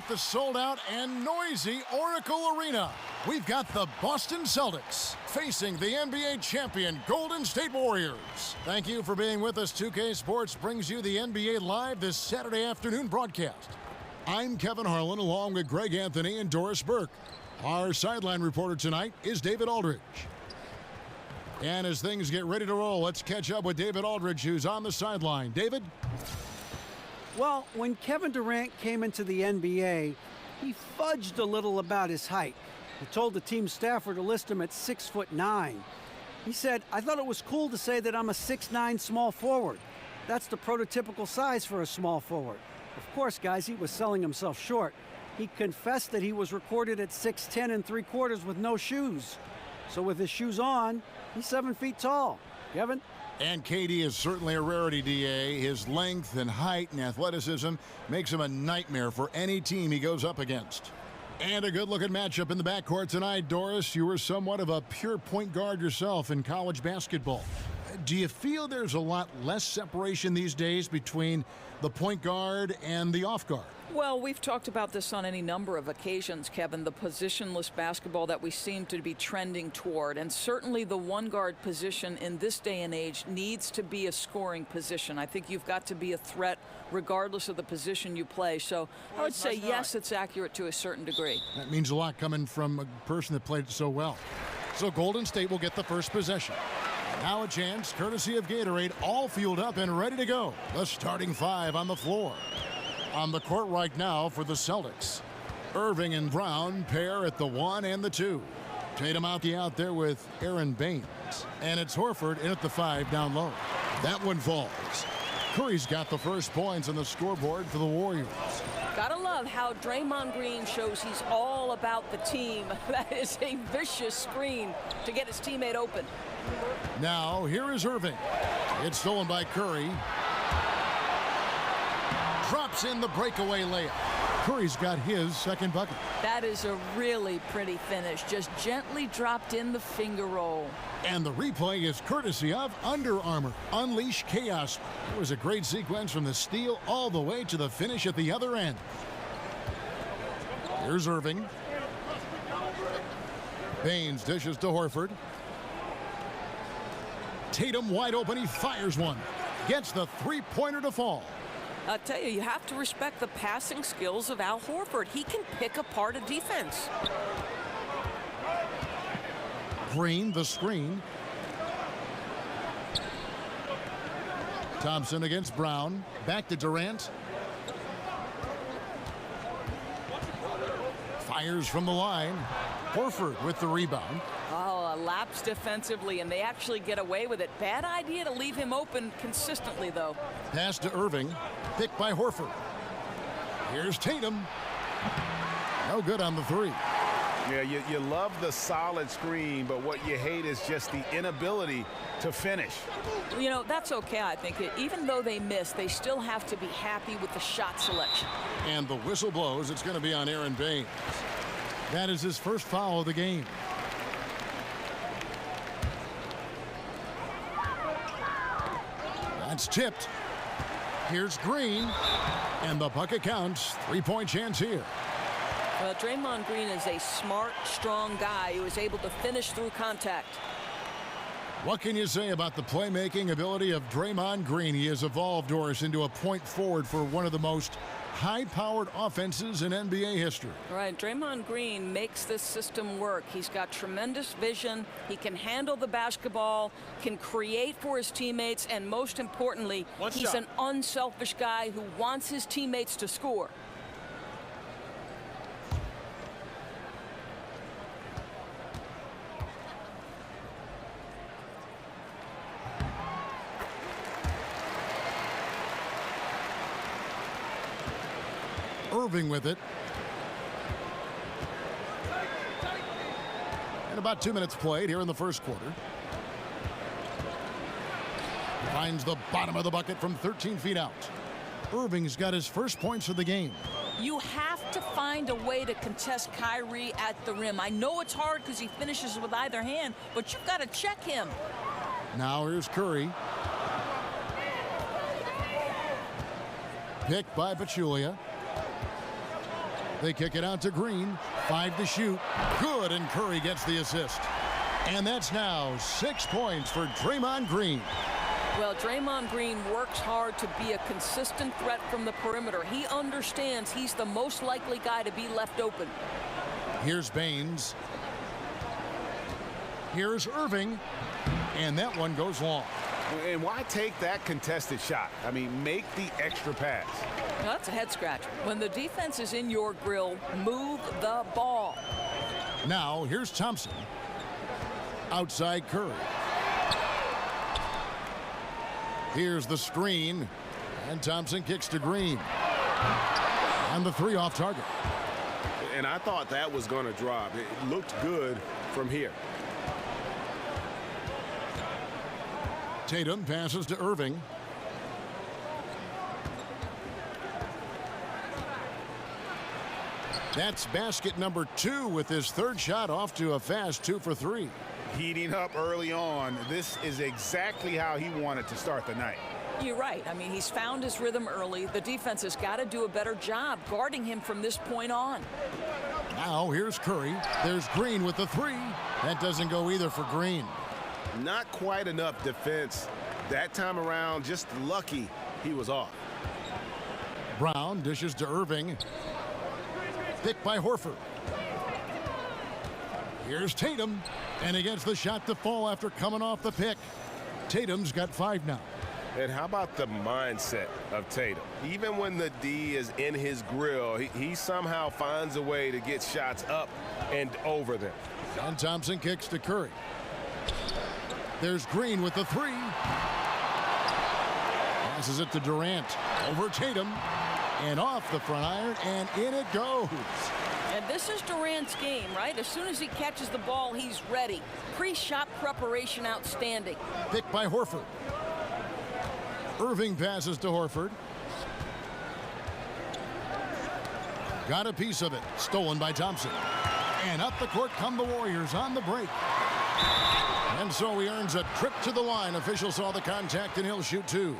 at the sold-out and noisy Oracle Arena. We've got the Boston Celtics facing the NBA champion Golden State Warriors. Thank you for being with us. 2K Sports brings you the NBA Live this Saturday afternoon broadcast. I'm Kevin Harlan along with Greg Anthony and Doris Burke. Our sideline reporter tonight is David Aldridge. And as things get ready to roll, let's catch up with David Aldridge, who's on the sideline. David? Well, when Kevin Durant came into the NBA, he fudged a little about his height. He told the team staffer to list him at 6'9". He said, "I thought it was cool to say that I'm a 6'9" small forward. That's the prototypical size for a small forward." Of course, guys, he was selling himself short. He confessed that he was recorded at 6'10" ¾ with no shoes. So with his shoes on, he's 7 feet tall. Kevin? And KD is certainly a rarity, DA. His length and height and athleticism makes him a nightmare for any team he goes up against. And a good-looking matchup in the backcourt tonight. Doris, you were somewhat of a pure point guard yourself in college basketball. Do you feel there's a lot less separation these days between the point guard and the off guard? Well, we've talked about this on any number of occasions, Kevin, the positionless basketball that we seem to be trending toward. And certainly the one guard position in this day and age needs to be a scoring position. I think you've got to be a threat regardless of the position you play. So I would say, yes, it's accurate to a certain degree. That means a lot coming from a person that played it so well. So Golden State will get the first possession. Now a chance, courtesy of Gatorade, all fueled up and ready to go. The starting five on the floor. On the court right now for the Celtics. Irving and Brown pair at the 1 and the 2. Tatum out there with Aaron Baines. And it's Horford in at the 5 down low. That one falls. Curry's got the first points on the scoreboard for the Warriors. Gotta love how Draymond Green shows he's all about the team. That is a vicious screen to get his teammate open. Now, here is Irving. It's stolen by Curry. Drops in the breakaway layup. Curry's got his second bucket. That is a really pretty finish. Just gently dropped in the finger roll. And the replay is courtesy of Under Armour. Unleash chaos. It was a great sequence from the steal all the way to the finish at the other end. Here's Irving. Baines dishes to Horford. Tatum wide open. He fires one. Gets the three-pointer to fall. I'll tell you, you have to respect the passing skills of Al Horford. He can pick apart a defense. Green, the screen. Thompson against Brown. Back to Durant. Fires from the line. Horford with the rebound. Oh, a lapse defensively, and they actually get away with it. Bad idea to leave him open consistently, though. Pass to Irving. Picked by Horford. Here's Tatum. No good on the 3. Yeah, you love the solid screen, but what you hate is just the inability to finish. You know, that's okay, I think. Even though they miss, they still have to be happy with the shot selection. And the whistle blows. It's going to be on Aaron Baines. That is his first foul of the game. That's tipped. Here's Green. And the bucket counts. 3-point chance here. Well, Draymond Green is a smart, strong guy who is able to finish through contact. What can you say about the playmaking ability of Draymond Green? He has evolved, Doris, into a point forward for one of the most high-powered offenses in NBA history. Right, Draymond Green makes this system work. He's got tremendous vision. He can handle the basketball, can create for his teammates, and most importantly, he's an unselfish guy who wants his teammates to score. Irving with it. And about 2 minutes played here in the first quarter. Finds the bottom of the bucket from 13 feet out. Irving's got his first points of the game. You have to find a way to contest Kyrie at the rim. I know it's hard because he finishes with either hand, but you've got to check him. Now here's Curry. Picked by Pachulia. They kick it out to Green. 5 to shoot. Good, and Curry gets the assist. And that's now 6 points for Draymond Green. Well, Draymond Green works hard to be a consistent threat from the perimeter. He understands he's the most likely guy to be left open. Here's Baines. Here's Irving. And that one goes long. And why take that contested shot? I mean, make the extra pass. Now, that's a head scratcher. When the defense is in your grill, move the ball. Now, here's Thompson. Outside Curry. Here's the screen. And Thompson kicks to Green. And the 3 off target. And I thought that was going to drop. It looked good from here. Tatum passes to Irving. That's basket number 2 with his 3rd shot off to a fast 2 for 3. Heating up early on. This is exactly how he wanted to start the night. You're right. I mean, he's found his rhythm early. The defense has got to do a better job guarding him from this point on. Now here's Curry. There's Green with the 3. That doesn't go either for Green. Not quite enough defense that time around. Just lucky he was off. Brown dishes to Irving. Picked by Horford. Here's Tatum. And he gets the shot to fall after coming off the pick. Tatum's got 5 now. And how about the mindset of Tatum? Even when the D is in his grill, he somehow finds a way to get shots up and over them. And Thompson kicks to Curry. There's Green with the 3. Passes it to Durant. Over Tatum. And off the front iron, and in it goes. And this is Durant's game, right? As soon as he catches the ball, he's ready. Pre-shot preparation outstanding. Picked by Horford. Irving passes to Horford. Got a piece of it. Stolen by Thompson. And up the court come the Warriors on the break. And so he earns a trip to the line. Official saw the contact, and he'll shoot 2.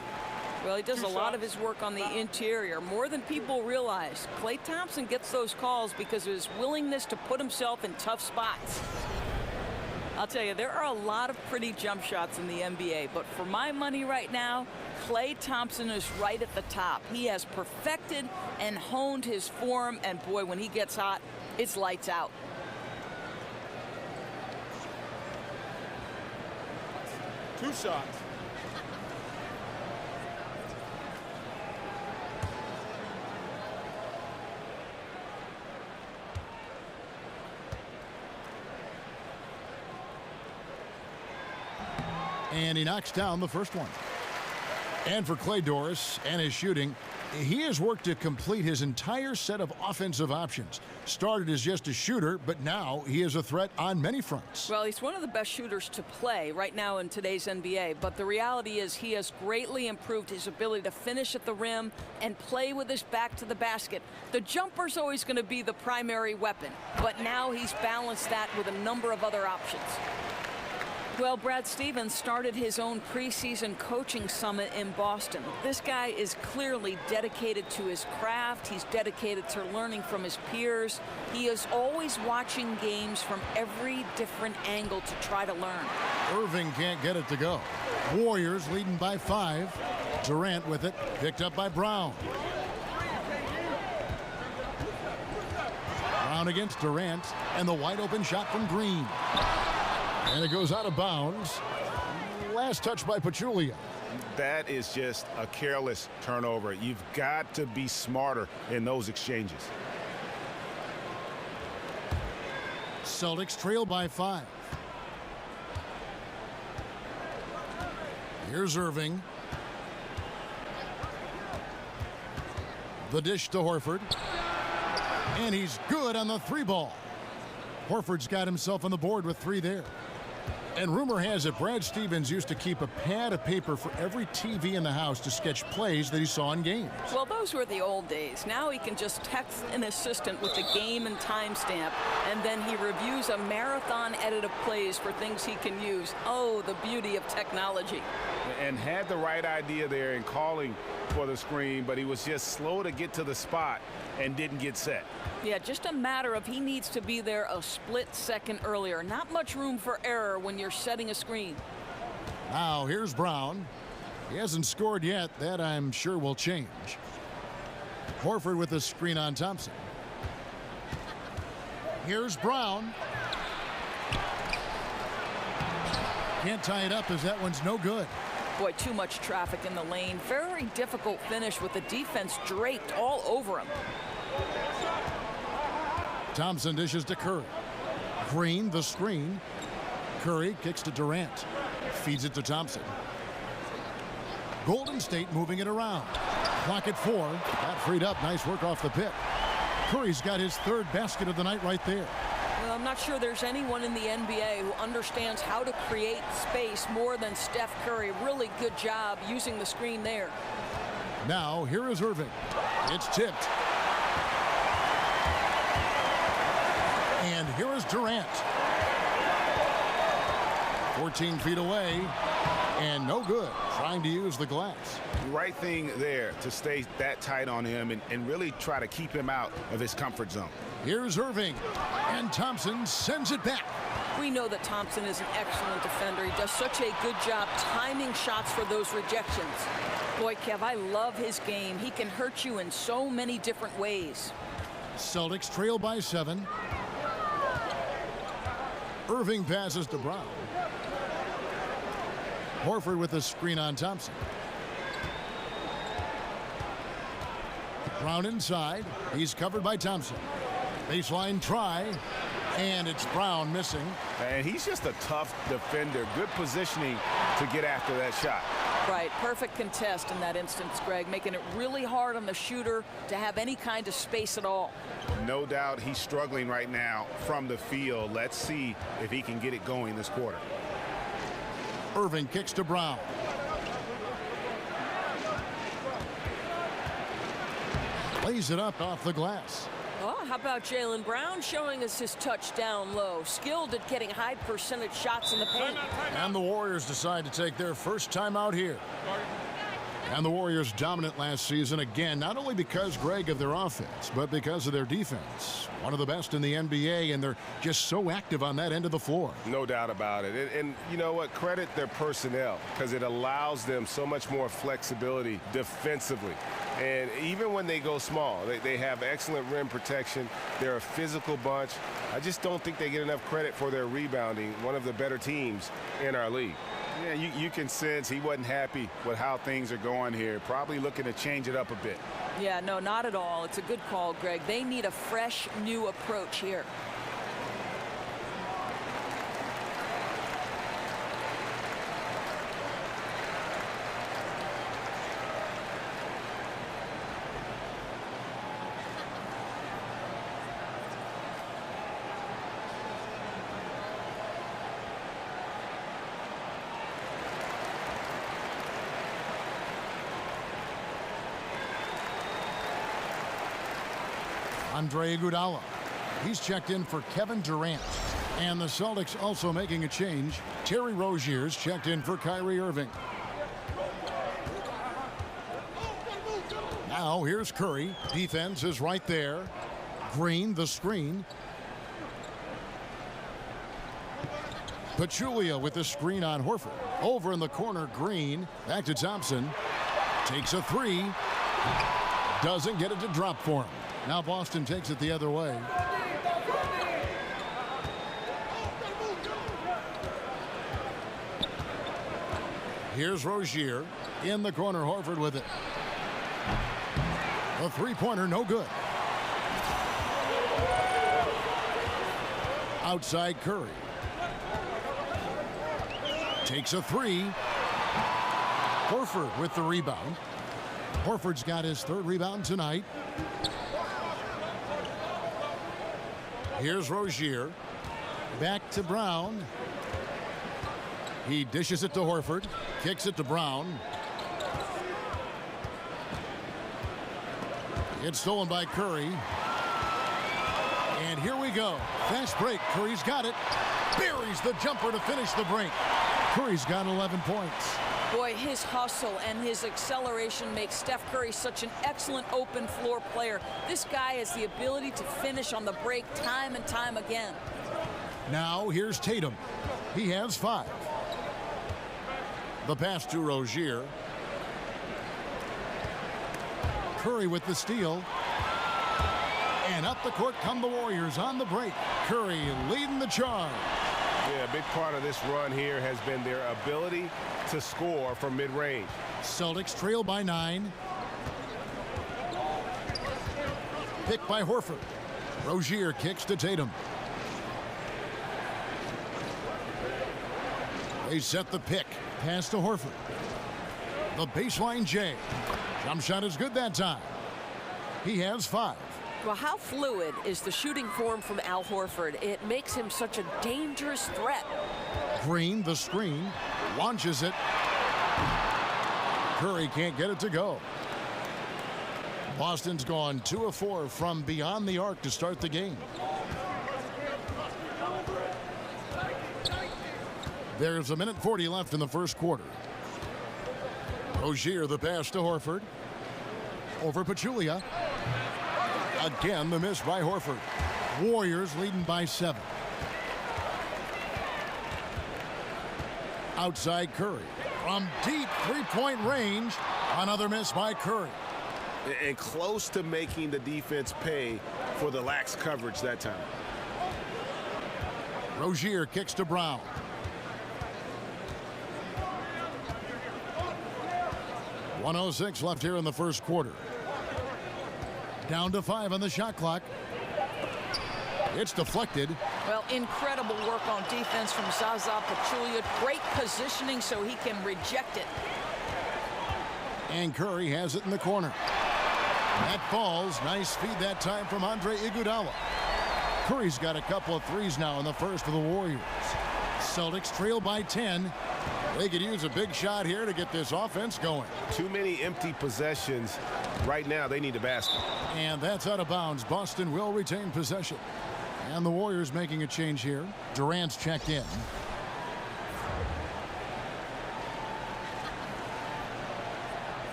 Well, he does a lot of his work on the interior, more than people realize. Klay Thompson gets those calls because of his willingness to put himself in tough spots. I'll tell you, there are a lot of pretty jump shots in the NBA, but for my money right now, Klay Thompson is right at the top. He has perfected and honed his form, and boy, when he gets hot, it's lights out. Two shots. And he knocks down the first one. And for Klay Doris and his shooting, he has worked to complete his entire set of offensive options. Started as just a shooter, but now he is a threat on many fronts. Well, he's one of the best shooters to play right now in today's NBA, but the reality is he has greatly improved his ability to finish at the rim and play with his back to the basket. The jumper's always going to be the primary weapon, but now he's balanced that with a number of other options. Well, Brad Stevens started his own preseason coaching summit in Boston. This guy is clearly dedicated to his craft. He's dedicated to learning from his peers. He is always watching games from every different angle to try to learn. Irving can't get it to go. Warriors leading by 5. Durant with it, picked up by Brown. Brown against Durant, and the wide open shot from Green. And it goes out of bounds. Last touch by Pachulia. That is just a careless turnover. You've got to be smarter in those exchanges. Celtics trail by 5. Here's Irving. The dish to Horford. And he's good on the 3 ball. Horford's got himself on the board with 3 there. And rumor has it Brad Stevens used to keep a pad of paper for every TV in the house to sketch plays that he saw in games. Well, those were the old days. Now he can just text an assistant with the game and timestamp, and then he reviews a marathon edit of plays for things he can use. Oh, the beauty of technology. And had the right idea there in calling for the screen, but he was just slow to get to the spot and didn't get set. Yeah, just a matter of he needs to be there a split second earlier. Not much room for error when you're setting a screen. Now here's Brown. He hasn't scored yet. That I'm sure will change. Horford with the screen on Thompson. Here's Brown. Can't tie it up as that one's no good. Boy, too much traffic in the lane. Very difficult finish with the defense draped all over him. Thompson dishes to Curry. Green, the screen. Curry kicks to Durant. Feeds it to Thompson. Golden State moving it around. Clock at 4. That freed up. Nice work off the pick. Curry's got his third basket of the night right there. Well, I'm not sure there's anyone in the NBA who understands how to create space more than Steph Curry. Really good job using the screen there. Now, here is Irving. It's tipped. And here is Durant. 14 feet away. And no good. Trying to use the glass. Right thing there to stay that tight on him and really try to keep him out of his comfort zone. Here's Irving. And Thompson sends it back. We know that Thompson is an excellent defender. He does such a good job timing shots for those rejections. Boy, Kev, I love his game. He can hurt you in so many different ways. Celtics trail by 7. Irving passes to Brown. Horford with the screen on Thompson. Brown inside. He's covered by Thompson. Baseline try. And it's Brown missing. And he's just a tough defender. Good positioning to get after that shot. Right, perfect contest in that instance, Greg, making it really hard on the shooter to have any kind of space at all. No doubt he's struggling right now from the field. Let's see if he can get it going this quarter. Irving kicks to Brown. Lays it up off the glass. Oh, how about Jaylen Brown showing us his touch down low. Skilled at getting high percentage shots in the paint. And the Warriors decide to take their first time out here. And the Warriors dominant last season again, not only because, Greg, of their offense, but because of their defense. One of the best in the NBA, and they're just so active on that end of the floor. No doubt about it. And you know what? Credit their personnel, because it allows them so much more flexibility defensively. And even when they go small, they have excellent rim protection. They're a physical bunch. I just don't think they get enough credit for their rebounding. One of the better teams in our league. Yeah, you can sense he wasn't happy with how things are going here. Probably looking to change it up a bit. Yeah, no, not at all. It's a good call, Greg. They need a fresh, new approach here. Andre Iguodala. He's checked in for Kevin Durant. And the Celtics also making a change. Terry Rozier's checked in for Kyrie Irving. Now here's Curry. Defense is right there. Green, the screen. Pachulia with the screen on Horford. Over in the corner, Green. Back to Thompson. Takes a 3. Doesn't get it to drop for him. Now Boston takes it the other way. Here's Rozier in the corner. Horford with it. A three-pointer, no good. Outside Curry. Takes a 3. Horford with the rebound. Horford's got his third rebound tonight. Here's Rozier. Back to Brown. He dishes it to Horford. Kicks it to Brown. It's stolen by Curry. And here we go. Fast break. Curry's got it. Buries the jumper to finish the break. Curry's got 11 points. Boy, his hustle and his acceleration makes Steph Curry such an excellent open floor player. This guy has the ability to finish on the break time and time again. Now here's Tatum. He has 5. The pass to Rozier. Curry with the steal. And up the court come the Warriors on the break. Curry leading the charge. Yeah, a big part of this run here has been their ability to score from mid-range. Celtics trail by 9. Pick by Horford. Rozier kicks to Tatum. They set the pick. Pass to Horford. The baseline J. Jump shot is good that time. He has 5. Well, how fluid is the shooting form from Al Horford? It makes him such a dangerous threat. Green, the screen, launches it. Curry can't get it to go. Boston's gone 2 of 4 from beyond the arc to start the game. There's 1:40 left in the first quarter. Rozier the pass to Horford. Over Pachulia. Again, the miss by Horford. Warriors leading by 7. Outside Curry. From deep three-point range, another miss by Curry. And close to making the defense pay for the lax coverage that time. Rozier kicks to Brown. .106 left here in the first quarter. Down to 5 on the shot clock. It's deflected. Well, incredible work on defense from Zaza Pachulia. Great positioning so he can reject it. And Curry has it in the corner. That falls. Nice feed that time from Andre Iguodala. Curry's got a couple of threes now in the first for the Warriors. Celtics trail by 10. They could use a big shot here to get this offense going. Too many empty possessions. Right now, they need a basket. And that's out of bounds. Boston will retain possession. And the Warriors making a change here. Durant's checked in.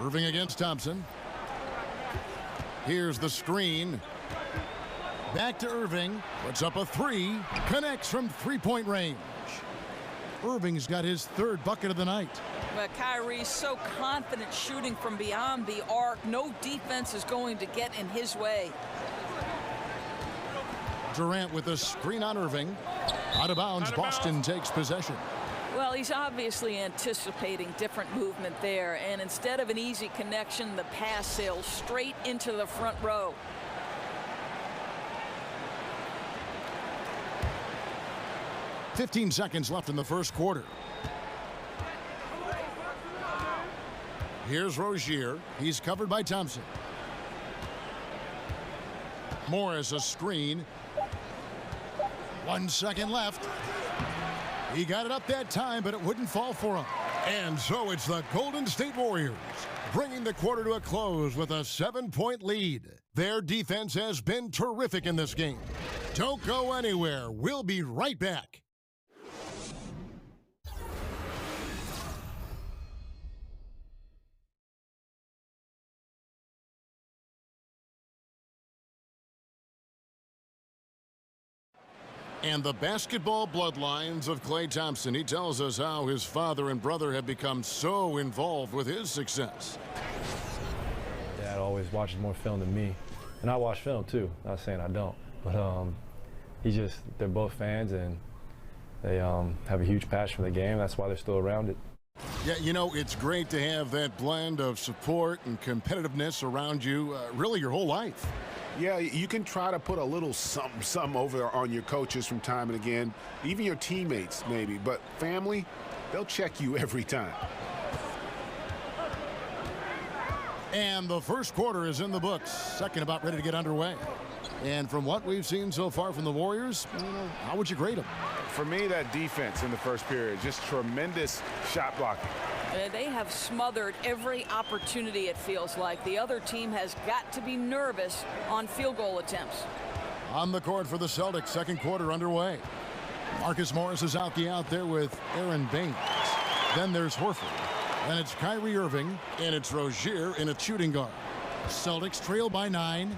Irving against Thompson. Here's the screen. Back to Irving. Puts up a 3. Connects from three-point range. Irving's got his 3rd bucket of the night. But Kyrie's so confident shooting from beyond the arc. No defense is going to get in his way. Durant with a screen on Irving. Out of bounds. Boston takes possession. Well, he's obviously anticipating different movement there. And instead of an easy connection, the pass sails straight into the front row. .15 seconds left in the first quarter. Here's Rozier. He's covered by Thompson. Morris a screen. 1 second left. He got it up that time, but it wouldn't fall for him. And so it's the Golden State Warriors bringing the quarter to a close with a 7-point lead. Their defense has been terrific in this game. Don't go anywhere. We'll be right back. And the basketball bloodlines of Klay Thompson. He tells us how his father and brother have become so involved with his success. Dad always watches more film than me. And I watch film too. Not saying I don't. But they're both fans and they have a huge passion for the game. That's why they're still around it. Yeah, you know, it's great to have that blend of support and competitiveness around you really your whole life. Yeah, you can try to put a little something over on your coaches from time and again, even your teammates maybe, but family, they'll check you every time. And the first quarter is in the books. Second about ready to get underway. And from what we've seen so far from the Warriors, how would you grade them? For me, that defense in the first period, just tremendous shot blocking. They have smothered every opportunity, it feels like. The other team has got to be nervous on field goal attempts. On the court for the Celtics, second quarter underway. Marcus Morris is out there with Aaron Baines. Then there's Horford. Then it's Kyrie Irving, and it's Rozier in a shooting guard. Celtics trail by 9.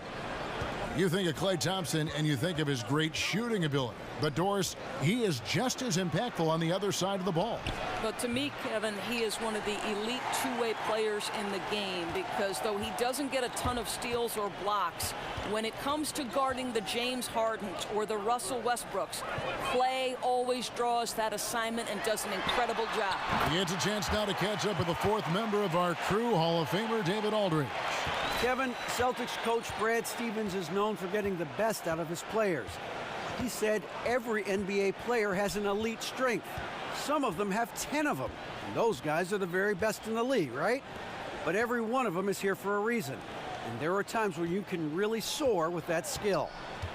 You think of Klay Thompson, and you think of his great shooting ability. But, Doris, he is just as impactful on the other side of the ball. But to me, Kevin, he is one of the elite two-way players in the game because though he doesn't get a ton of steals or blocks, when it comes to guarding the James Hardens or the Russell Westbrooks, Klay always draws that assignment and does an incredible job. He gets a chance now to catch up with the fourth member of our crew, Hall of Famer David Aldridge. Kevin, Celtics coach Brad Stevens is known for getting the best out of his players. He said every NBA player has an elite strength. Some of them have 10 of them. And those guys are the very best in the league, right? But every one of them is here for a reason. And there are times where you can really soar with that skill.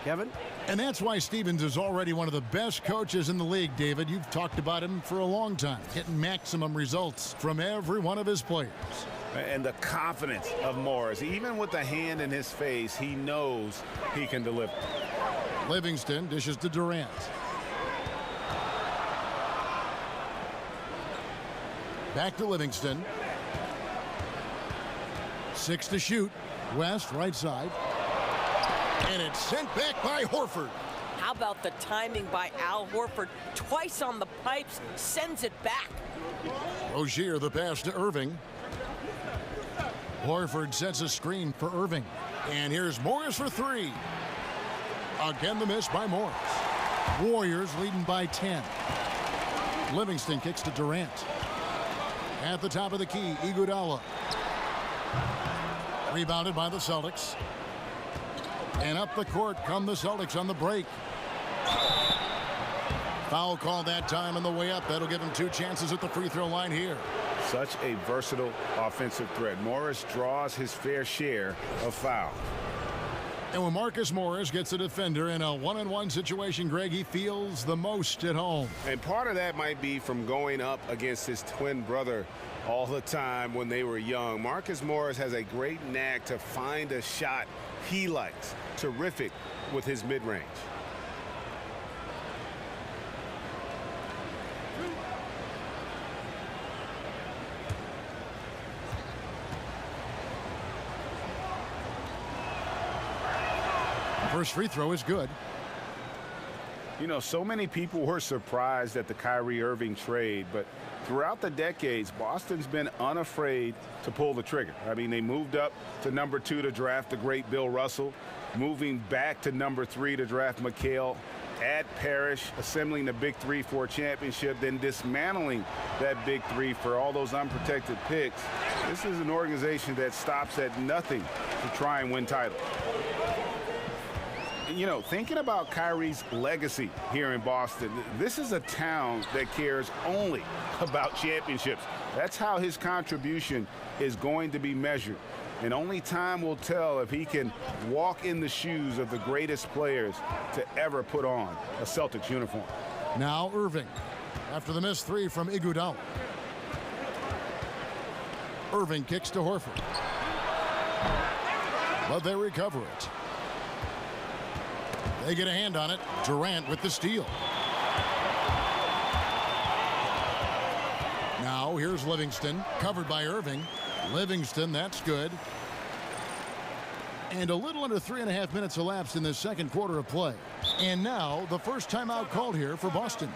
Kevin? And that's why Stevens is already one of the best coaches in the league, David. You've talked about him for a long time, getting maximum results from every one of his players. And the confidence of Morris, even with the hand in his face, he knows he can deliver. Livingston dishes to Durant. Back to Livingston. 6 to shoot. West, right side. And it's sent back by Horford. How about the timing by Al Horford? Twice on the pipes, sends it back. Rozier the pass to Irving. Horford sets a screen for Irving. And here's Morris for 3. Again the miss by Morris. Warriors leading by 10. Livingston kicks to Durant. At the top of the key, Iguodala. Rebounded by the Celtics. And up the court come the Celtics on the break. Foul call that time on the way up. That'll give him 2 chances at the free throw line here. Such a versatile offensive threat. Morris draws his fair share of fouls. And when Marcus Morris gets a defender in a 1-on-1 situation, Greg, he feels the most at home. And part of that might be from going up against his twin brother all the time when they were young. Marcus Morris has a great knack to find a shot he likes. Terrific with his mid-range. First free throw is good. You know, so many people were surprised at the Kyrie Irving trade, but throughout the decades, Boston's been unafraid to pull the trigger. I mean, they moved up to number 2 to draft the great Bill Russell, moving back to number 3 to draft Makau, add Parrish, assembling the big 3 for a championship, then dismantling that big 3 for all those unprotected picks. This is an organization that stops at nothing to try and win titles. You know, thinking about Kyrie's legacy here in Boston, this is a town that cares only about championships. That's how his contribution is going to be measured. And only time will tell if he can walk in the shoes of the greatest players to ever put on a Celtics uniform. Now Irving, after the missed 3 from Iguodala. Irving kicks to Horford. But they recover it. They get a hand on it. Durant with the steal. Now here's Livingston, covered by Irving. Livingston, that's good. And a little under 3.5 minutes elapsed in the second quarter of play. And now the first timeout called here for Boston.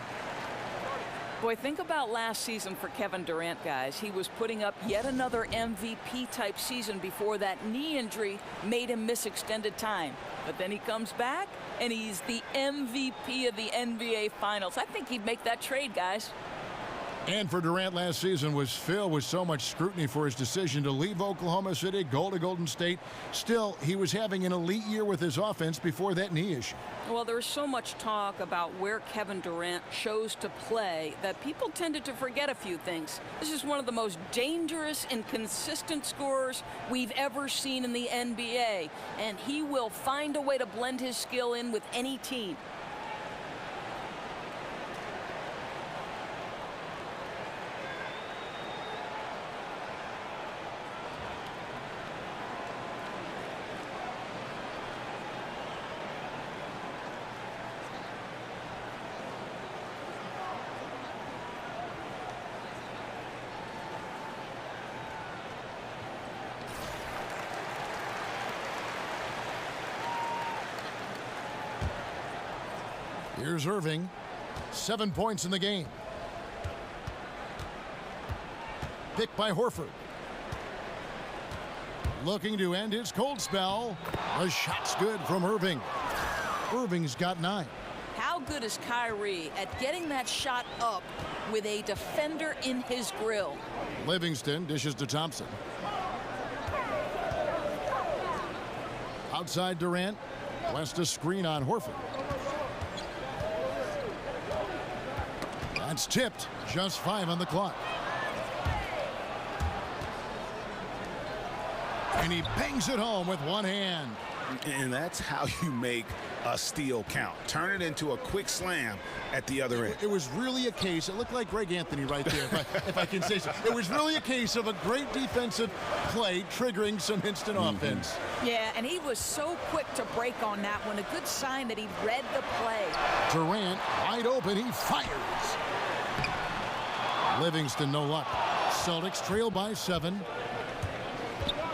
Boy, think about last season for Kevin Durant, guys. He was putting up yet another MVP-type season before that knee injury made him miss extended time. But then he comes back, and he's the MVP of the NBA Finals. I think he'd make that trade, guys. And for Durant last season was filled with so much scrutiny for his decision to leave Oklahoma City, go to Golden State. Still, he was having an elite year with his offense before that knee issue. Well, there was so much talk about where Kevin Durant chose to play that people tended to forget a few things. This is one of the most dangerous and consistent scorers we've ever seen in the NBA, and he will find a way to blend his skill in with any team. Here's Irving. 7 points in the game. Picked by Horford. Looking to end his cold spell. The shot's good from Irving. Irving's got 9. How good is Kyrie at getting that shot up with a defender in his grill? Livingston dishes to Thompson. Outside Durant. West a screen on Horford. That's tipped. Just 5 on the clock. And he bangs it home with one hand. And that's how you make a steal count. Turn it into a quick slam at the other end. It was really a case, it looked like Greg Anthony right there, if I can say so. It was really a case of a great defensive play triggering some instant offense. Yeah, and he was so quick to break on that one. A good sign that he read the play. Durant wide open, he fires. Livingston no luck. Celtics trail by 7.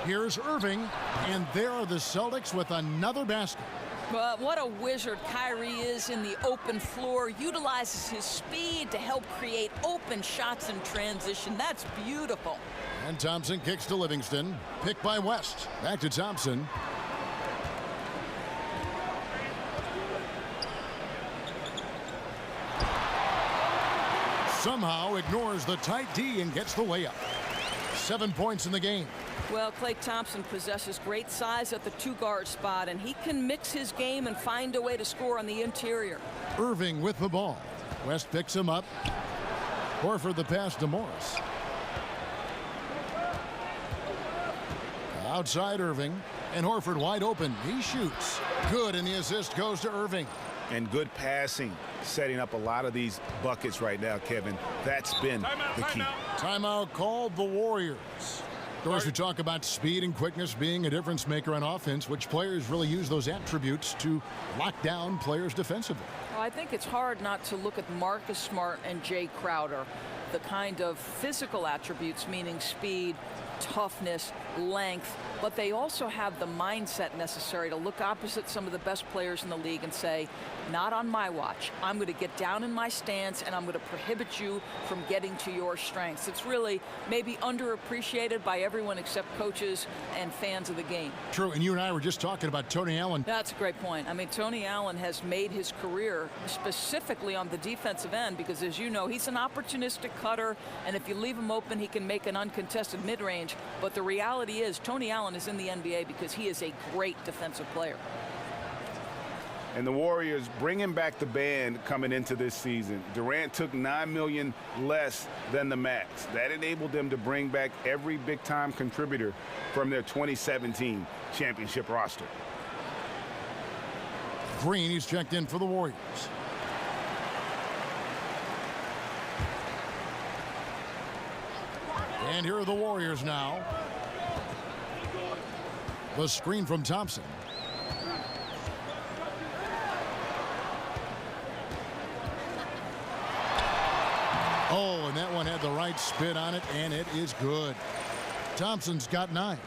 Here's Irving, and there are the Celtics with another basket. But what a wizard Kyrie is in the open floor. Utilizes his speed to help create open shots in transition. That's beautiful. And Thompson kicks to Livingston. Picked by West. Back to Thompson. Somehow ignores the tight D and gets the way up. 7 points in the game. Well, Klay Thompson possesses great size at the 2-guard spot, and he can mix his game and find a way to score on the interior. Irving with the ball. West picks him up. Horford the pass to Morris. Outside Irving, and Horford wide open. He shoots. Good, and the assist goes to Irving. And good passing, setting up a lot of these buckets right now, Kevin. That's been the key. Timeout called the Warriors. Of course, we talk about speed and quickness being a difference maker on offense. Which players really use those attributes to lock down players defensively? Well, I think it's hard not to look at Marcus Smart and Jay Crowder. The kind of physical attributes, meaning speed, toughness, length, but they also have the mindset necessary to look opposite some of the best players in the league and say, not on my watch. I'm going to get down in my stance and I'm going to prohibit you from getting to your strengths. It's really maybe underappreciated by everyone except coaches and fans of the game. True, and you and I were just talking about Tony Allen. That's a great point. I mean, Tony Allen has made his career specifically on the defensive end because, as you know, he's an opportunistic cutter, and if you leave him open, he can make an uncontested mid-range. But the reality is Tony Allen is in the NBA because he is a great defensive player. And the Warriors bringing back the band coming into this season. Durant took $9 million less than the max. That enabled them to bring back every big-time contributor from their 2017 championship roster. Green, he's checked in for the Warriors. And here are the Warriors now. The screen from Thompson. Oh, and that one had the right spin on it, and it is good. Thompson's got 9.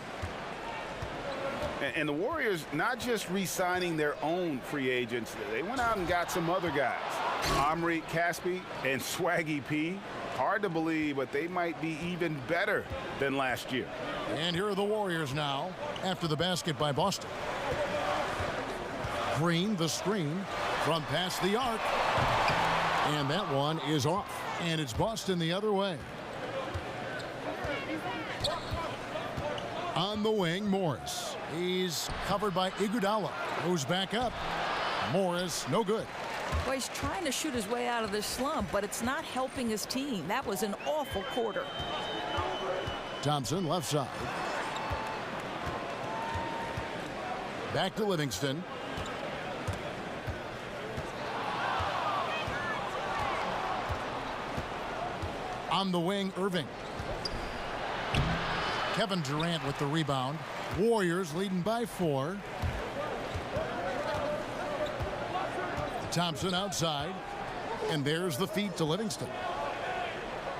And the Warriors not just re-signing their own free agents, they went out and got some other guys. Omri Caspi and Swaggy P. Hard to believe, but they might be even better than last year. And here are the Warriors now after the basket by Boston. Green, the screen from past the arc. And that one is off. And it's Boston the other way. On the wing, Morris. He's covered by Iguodala, who's back up. Morris, no good. Well, he's trying to shoot his way out of this slump, but it's not helping his team. That was an awful quarter. Thompson, left side. Back to Livingston. On the wing, Irving. Kevin Durant with the rebound. Warriors leading by 4. Thompson outside. And there's the feed to Livingston.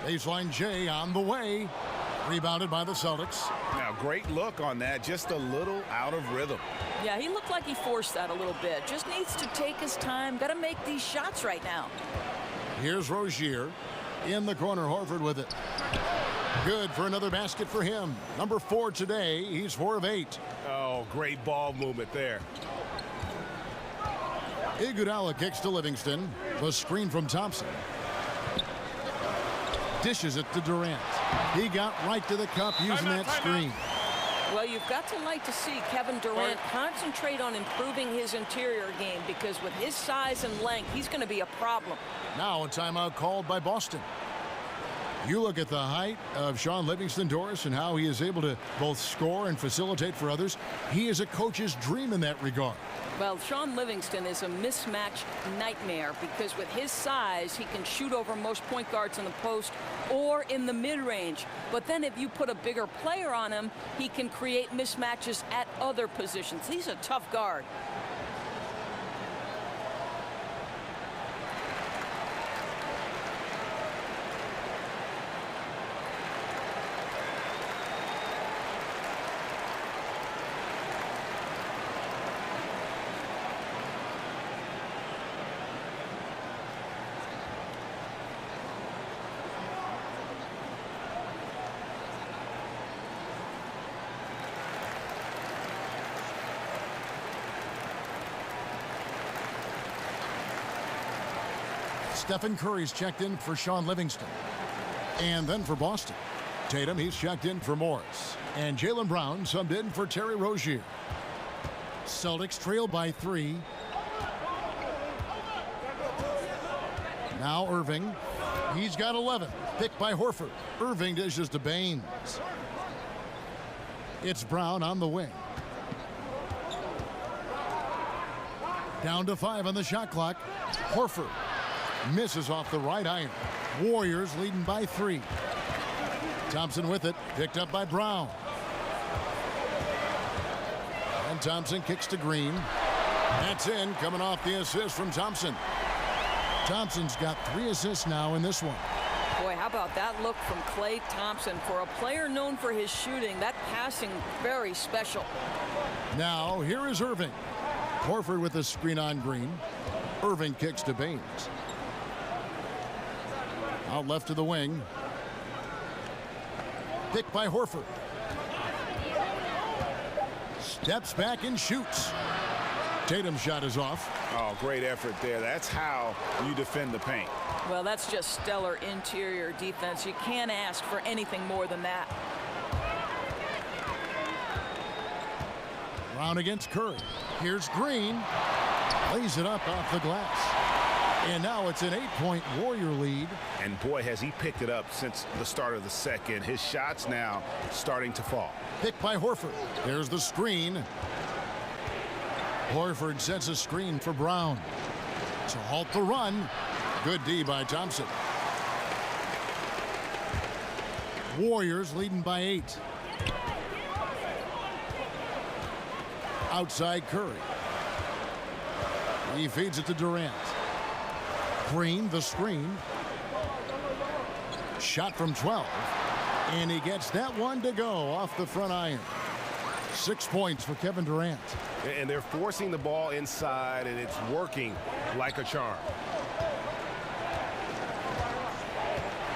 Baseline J on the way. Rebounded by the Celtics. Now, great look on that. Just a little out of rhythm. Yeah, he looked like he forced that a little bit. Just needs to take his time. Got to make these shots right now. Here's Rozier. In the corner, Horford with it. Good for another basket for him. Number 4 today. He's 4 of 8. Oh, great ball movement there. Iguodala kicks to Livingston. The screen from Thompson. Dishes it to Durant. He got right to the cup using that screen. Well, you've got to like to see Kevin Durant concentrate on improving his interior game, because with his size and length, he's going to be a problem. Now a timeout called by Boston. You look at the height of Sean Livingston, Doris, and how he is able to both score and facilitate for others. He is a coach's dream in that regard. Well, Sean Livingston is a mismatch nightmare, because with his size, he can shoot over most point guards in the post or in the mid-range. But then if you put a bigger player on him, he can create mismatches at other positions. He's a tough guard. Stephen Curry's checked in for Sean Livingston. And then for Boston, Tatum, he's checked in for Morris. And Jaylen Brown subbed in for Terry Rozier. Celtics trail by 3. Now Irving. He's got 11. Picked by Horford. Irving dishes to Baines. It's Brown on the wing. Down to 5 on the shot clock. Horford misses off the right iron. Warriors leading by 3. Thompson with it. Picked up by Brown. And Thompson kicks to Green. That's in, coming off the assist from Thompson. Thompson's got 3 assists now in this one. Boy, how about that look from Klay Thompson? For a player known for his shooting, that passing very special. Now, here is Irving. Horford with the screen on Green. Irving kicks to Baines. Out left to the wing. Picked by Horford. Steps back and shoots. Tatum's shot is off. Oh, great effort there. That's how you defend the paint. Well, that's just stellar interior defense. You can't ask for anything more than that. Brown against Curry. Here's Green. Lays it up off the glass. And now it's an 8-point Warrior lead. And boy, has he picked it up since the start of the second. His shots now starting to fall. Picked by Horford. There's the screen. Horford sets a screen for Brown to halt the run. Good D by Thompson. Warriors leading by 8. Outside Curry. He feeds it to Durant. Green, the screen. Shot from 12. And he gets that one to go off the front iron. 6 points for Kevin Durant. And they're forcing the ball inside, and it's working like a charm.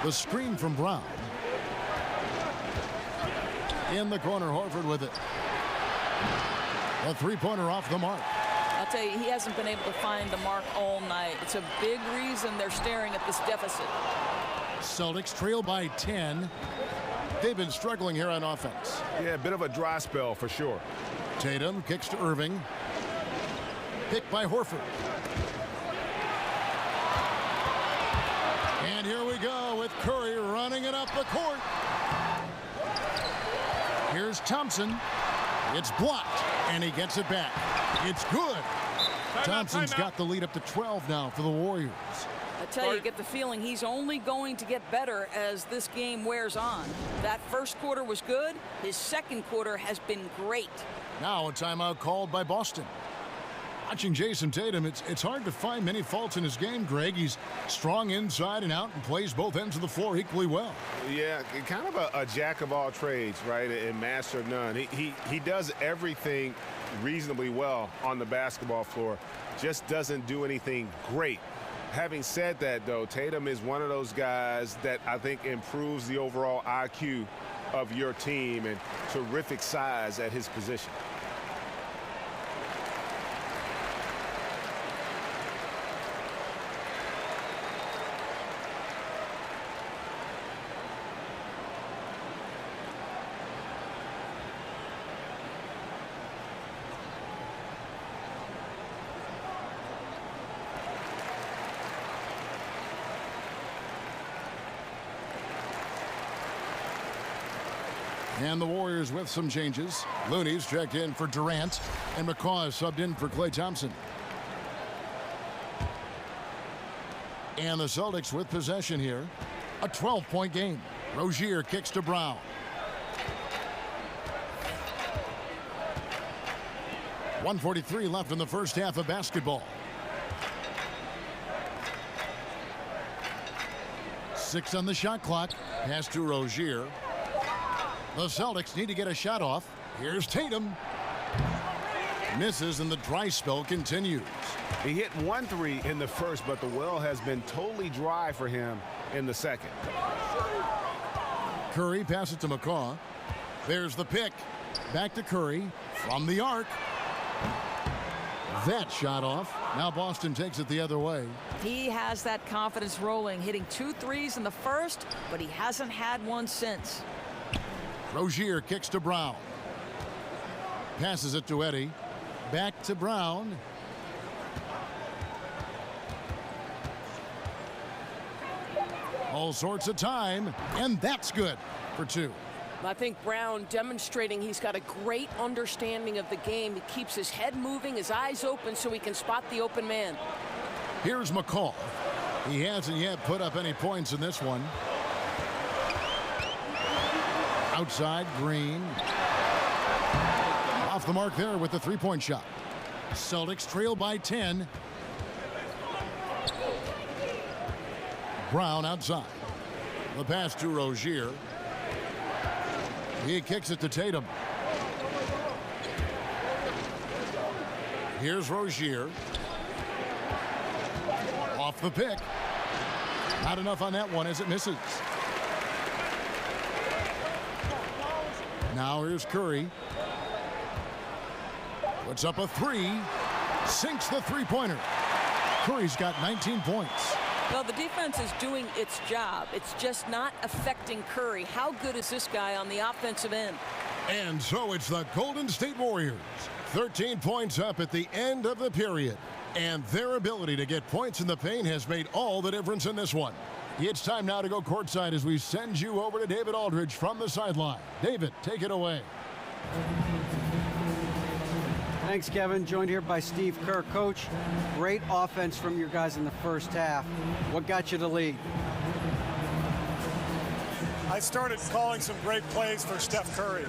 The screen from Brown. In the corner, Horford with it. A 3-pointer off the mark. I'll tell you, he hasn't been able to find the mark all night. It's a big reason they're staring at this deficit. Celtics trail by 10. They've been struggling here on offense. Yeah, a bit of a dry spell for sure. Tatum kicks to Irving. Picked by Horford. And here we go with Curry running it up the court. Here's Thompson. It's blocked, and he gets it back. It's good. Thompson's got the lead up to 12 now for the Warriors. I tell you, get the feeling he's only going to get better as this game wears on. That first quarter was good. His second quarter has been great. Now a timeout called by Boston. Watching Jason Tatum, it's hard to find many faults in his game, Greg. He's strong inside and out and plays both ends of the floor equally well. Yeah, kind of a jack of all trades, right, and master of none. He does everything reasonably well on the basketball floor, just doesn't do anything great. Having said that, though, Tatum is one of those guys that I think improves the overall IQ of your team, and terrific size at his position. And the Warriors with some changes. Looney's checked in for Durant, and Makau is subbed in for Klay Thompson. And the Celtics with possession here. A 12-point game. Rozier kicks to Brown. .143 left in the first half of basketball. 6 on the shot clock. Pass to Rozier. The Celtics need to get a shot off. Here's Tatum. Misses, and the dry spell continues. He hit 1 3 in the first, but the well has been totally dry for him in the second. Curry passes to Makau. There's the pick. Back to Curry from the arc. That shot off. Now Boston takes it the other way. He has that confidence rolling, hitting 2 threes in the first, but he hasn't had one since. Rozier kicks to Brown. Passes it to Eddie. Back to Brown. All sorts of time, and that's good for 2. I think Brown demonstrating he's got a great understanding of the game. He keeps his head moving, his eyes open so he can spot the open man. Here's Makau. He hasn't yet put up any points in this one. Outside, Green. Off the mark there with the three-point shot. Celtics trail by 10. Brown outside. The pass to Rozier. He kicks it to Tatum. Here's Rozier. Off the pick. Not enough on that one as it misses. Now here's Curry. Puts up a 3. Sinks the three-pointer. Curry's got 19 points. Well, the defense is doing its job. It's just not affecting Curry. How good is this guy on the offensive end? And so it's the Golden State Warriors. 13 points up at the end of the period. And their ability to get points in the paint has made all the difference in this one. It's time now to go courtside as we send you over to David Aldridge from the sideline. David, take it away. Thanks, Kevin. Joined here by Steve Kerr. Coach, great offense from your guys in the first half. What got you the lead? I started calling some great plays for Steph Curry.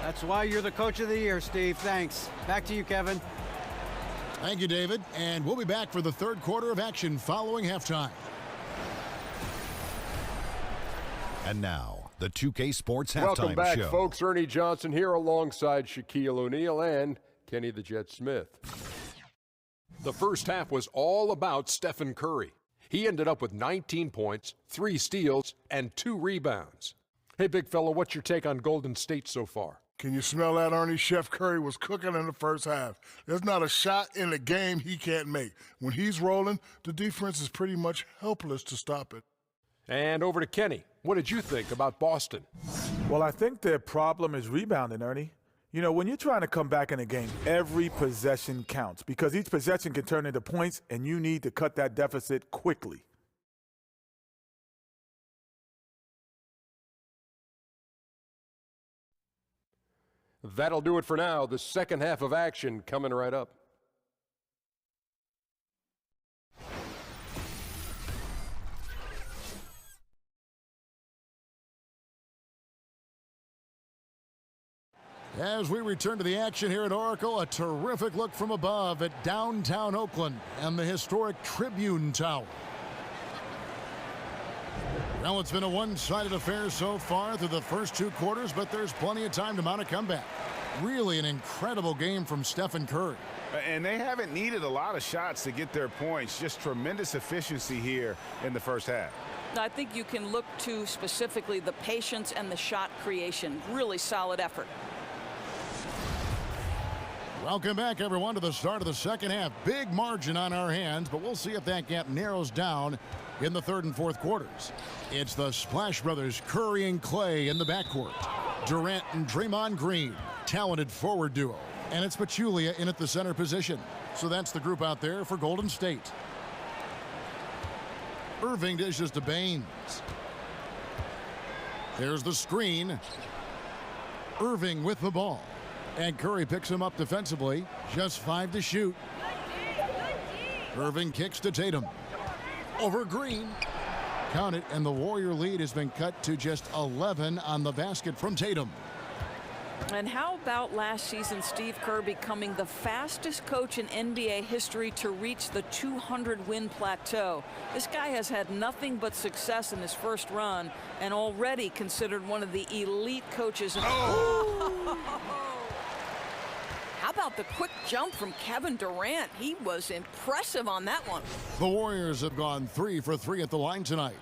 That's why you're the coach of the year, Steve. Thanks. Back to you, Kevin. Thank you, David. And we'll be back for the third quarter of action following halftime. And now, the 2K Sports Halftime Welcome back, Show. folks. Ernie Johnson here alongside Shaquille O'Neal and Kenny the Jet Smith. The first half was all about Stephen Curry. He ended up with 19 points, 3 steals, and 2 rebounds. Hey, big fella, what's your take on Golden State so far? Can you smell that, Ernie? Chef Curry was cooking in the first half. There's not a shot in the game he can't make. When he's rolling, the defense is pretty much helpless to stop it. And over to Kenny. What did you think about Boston? Well, I think their problem is rebounding, Ernie. You know, when you're trying to come back in a game, every possession counts because each possession can turn into points, and you need to cut that deficit quickly. That'll do it for now. The second half of action coming right up. As we return to the action here at Oracle, a terrific look from above at downtown Oakland and the historic Tribune Tower. Well, it's been a one-sided affair so far through the first 2 quarters, but there's plenty of time to mount a comeback. Really an incredible game from Stephen Curry. And they haven't needed a lot of shots to get their points. Just tremendous efficiency here in the first half. I think you can look to specifically the patience and the shot creation. Really solid effort. Welcome back, everyone, to the start of the second half. Big margin on our hands, but we'll see if that gap narrows down in the third and fourth quarters. It's the Splash Brothers, Curry and Clay in the backcourt. Durant and Draymond Green, talented forward duo. And it's Pachulia in at the center position. So that's the group out there for Golden State. Irving dishes to Baines. There's the screen. Irving with the ball. And Curry picks him up defensively. Just 5 to shoot. Irving kicks to Tatum. Over Green. Count it, and the Warrior lead has been cut to just 11 on the basket from Tatum. And how about last season, Steve Kerr becoming the fastest coach in NBA history to reach the 200-win plateau? This guy has had nothing but success in his first run and already considered one of the elite coaches. How about the quick jump from Kevin Durant? He was impressive on that one. The Warriors have gone 3 for 3 at the line tonight.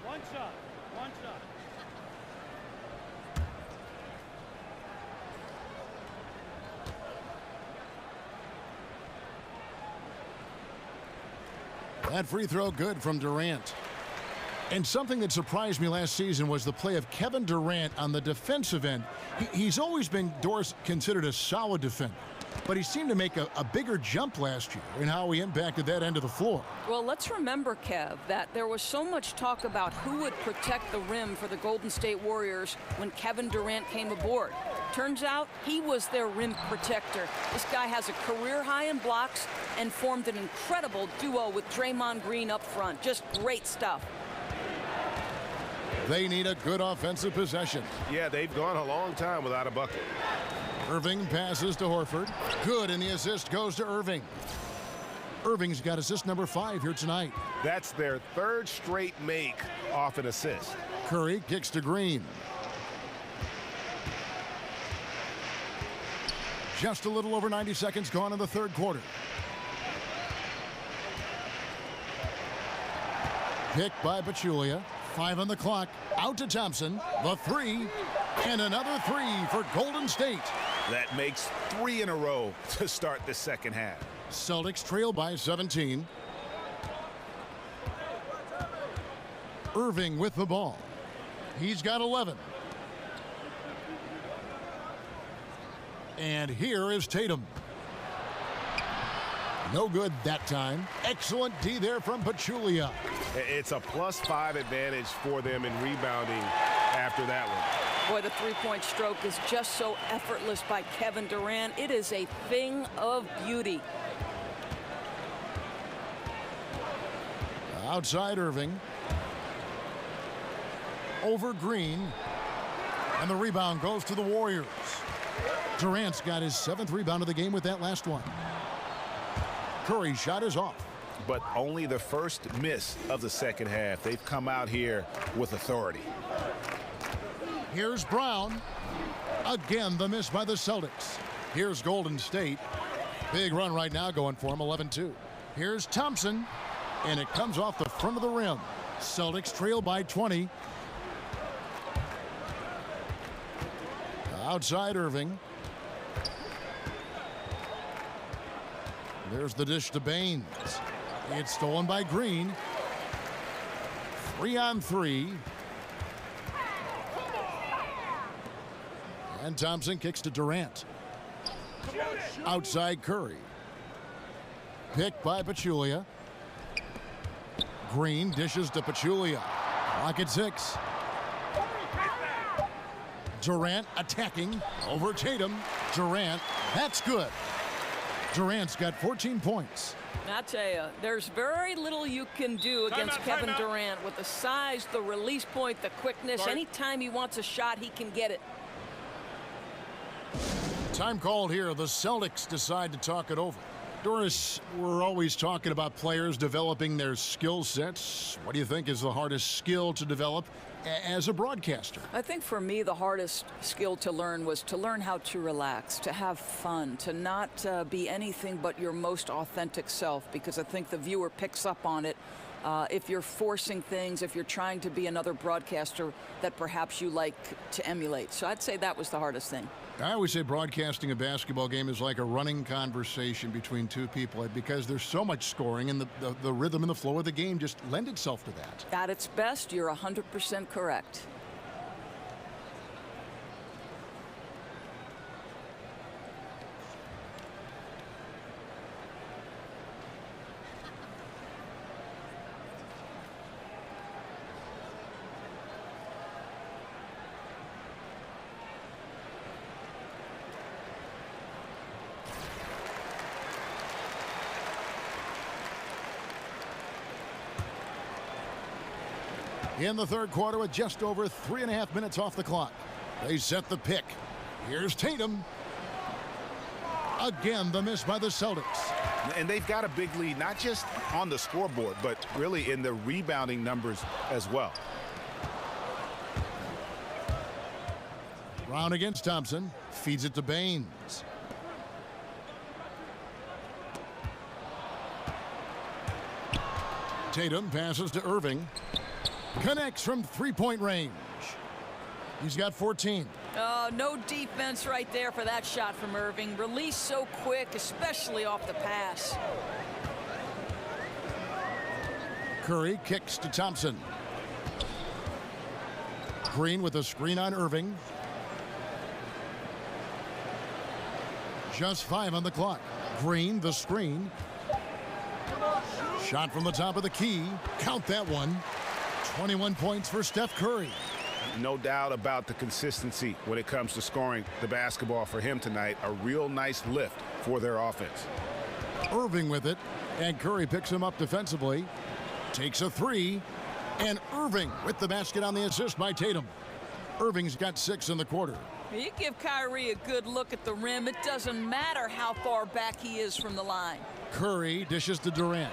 One shot. That free throw good from Durant. And something that surprised me last season was the play of Kevin Durant on the defensive end. He's always been, Doris, considered a solid defender. But he seemed to make a bigger jump last year in how he impacted that end of the floor. Well, let's remember, Kev, that there was so much talk about who would protect the rim for the Golden State Warriors when Kevin Durant came aboard. Turns out he was their rim protector. This guy has a career high in blocks and formed an incredible duo with Draymond Green up front. Just great stuff. They need a good offensive possession. Yeah, they've gone a long time without a bucket. Irving passes to Horford. Good, and the assist goes to Irving. Irving's got assist number 5 here tonight. That's their 3rd straight make off an assist. Curry kicks to Green. Just a little over 90 seconds gone in the third quarter. Picked by Pachulia. 5 on the clock. Out to Thompson. The 3. And another 3 for Golden State. That makes 3 in a row to start the second half. Celtics trail by 17. Irving with the ball. He's got 11. And here is Tatum. No good that time. Excellent D there from Pachulia. It's a +5 advantage for them in rebounding after that one. Boy, the three-point stroke is just so effortless by Kevin Durant. It is a thing of beauty. Outside Irving. Over Green. And the rebound goes to the Warriors. Durant's got his 7th rebound of the game with that last one. Curry's shot is off. But only the first miss of the second half. They've come out here with authority. Here's Brown. Again, the miss by the Celtics. Here's Golden State. Big run right now going for him, 11-2. Here's Thompson. And it comes off the front of the rim. Celtics trail by 20. Outside Irving. There's the dish to Baines. It's stolen by Green. 3-on-3. And Thompson kicks to Durant. Outside Curry. Picked by Pachulia. Green dishes to Pachulia. Clock at 6. Durant attacking over Tatum. Durant, that's good. Durant's got 14 points. I tell you, there's very little you can do against Kevin Durant with the size, the release point, the quickness. Anytime he wants a shot, he can get it. Time called here. The Celtics decide to talk it over. Doris, we're always talking about players developing their skill sets. What do you think is the hardest skill to develop as a broadcaster? I think for me, the hardest skill to learn was to learn how to relax, to have fun, to not be anything but your most authentic self, because I think the viewer picks up on it. If you're forcing things, if you're trying to be another broadcaster that perhaps you like to emulate. So I'd say that was the hardest thing. I always say broadcasting a basketball game is like a running conversation between two people because there's so much scoring, and the rhythm and the flow of the game just lend itself to that. At its best, you're 100% correct. In the third quarter with just over 3.5 minutes off the clock. They set the pick. Here's Tatum. Again, the miss by the Celtics. And they've got a big lead, not just on the scoreboard, but really in the rebounding numbers as well. Brown against Thompson. Feeds it to Baines. Tatum passes to Irving. Connects from three-point range. He's got 14. Oh, no defense right there for that shot from Irving. Release so quick, especially off the pass. Curry kicks to Thompson. Green with a screen on Irving. Just 5 on the clock. Green, the screen. Shot from the top of the key. Count that one. 21 points for Steph Curry. No doubt about the consistency when it comes to scoring the basketball for him tonight. A real nice lift for their offense. Irving with it, and Curry picks him up defensively. Takes a three, and Irving with the basket on the assist by Tatum. Irving's got 6 in the quarter. You give Kyrie a good look at the rim. It doesn't matter how far back he is from the line. Curry dishes to Durant.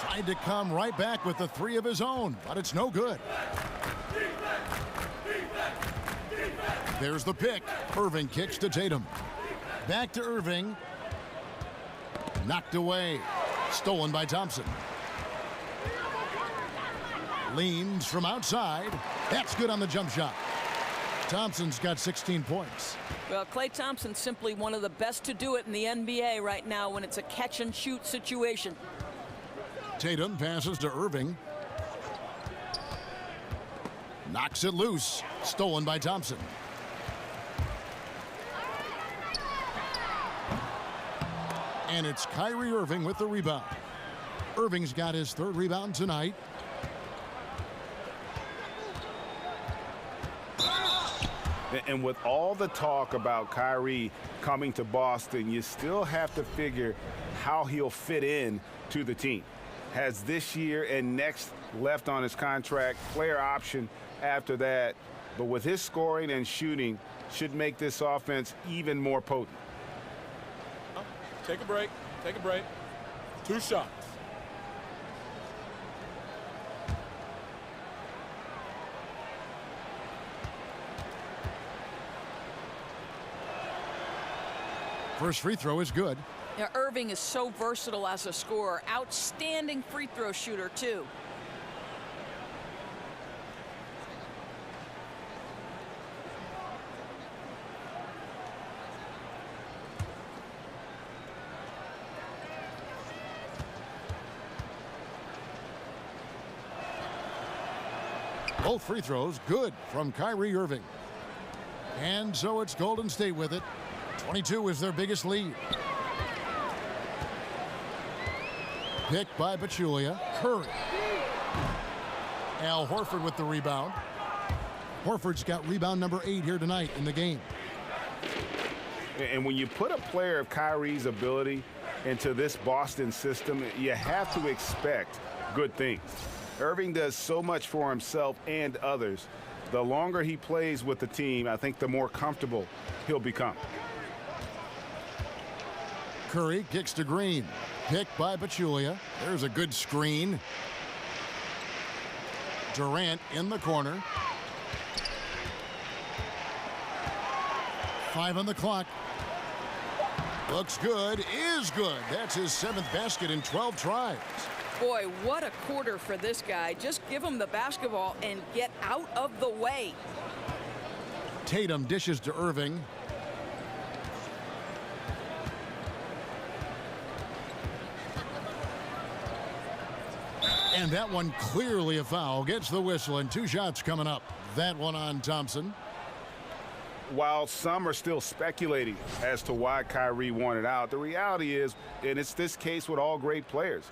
Tried to come right back with the 3 of his own, but it's no good. There's the pick. Irving kicks to Tatum. Back to Irving. Knocked away. Stolen by Thompson. Leans from outside. That's good on the jump shot. Thompson's got 16 points. Well, Klay Thompson's simply one of the best to do it in the NBA right now when it's a catch-and-shoot situation. Tatum passes to Irving. Knocks it loose. Stolen by Thompson. And it's Kyrie Irving with the rebound. Irving's got his 3rd rebound tonight. And with all the talk about Kyrie coming to Boston, you still have to figure how he'll fit in to the team. Has this year and next left on his contract, player option after that. But with his scoring and shooting, should make this offense even more potent. Take a break. Take a break. 2 shots. First free throw is good. Yeah, Irving is so versatile as a scorer. Outstanding free throw shooter, too. Both free throws good from Kyrie Irving. And so it's Golden State with it. 22 is their biggest lead. Picked by Pachulia. Curry. Al Horford with the rebound. Horford's got rebound number 8 here tonight in the game. And when you put a player of Kyrie's ability into this Boston system, you have to expect good things. Irving does so much for himself and others. The longer he plays with the team, I think the more comfortable he'll become. Curry kicks to Green. Picked by Pachulia. There's a good screen. Durant in the corner. 5 on the clock. Looks good, is good. That's his 7th basket in 12 tries. Boy, what a quarter for this guy. Just give him the basketball and get out of the way. Tatum dishes to Irving. And that one clearly a foul. Gets the whistle, and 2 shots coming up. That one on Thompson. While some are still speculating as to why Kyrie wanted out, the reality is, and it's this case with all great players,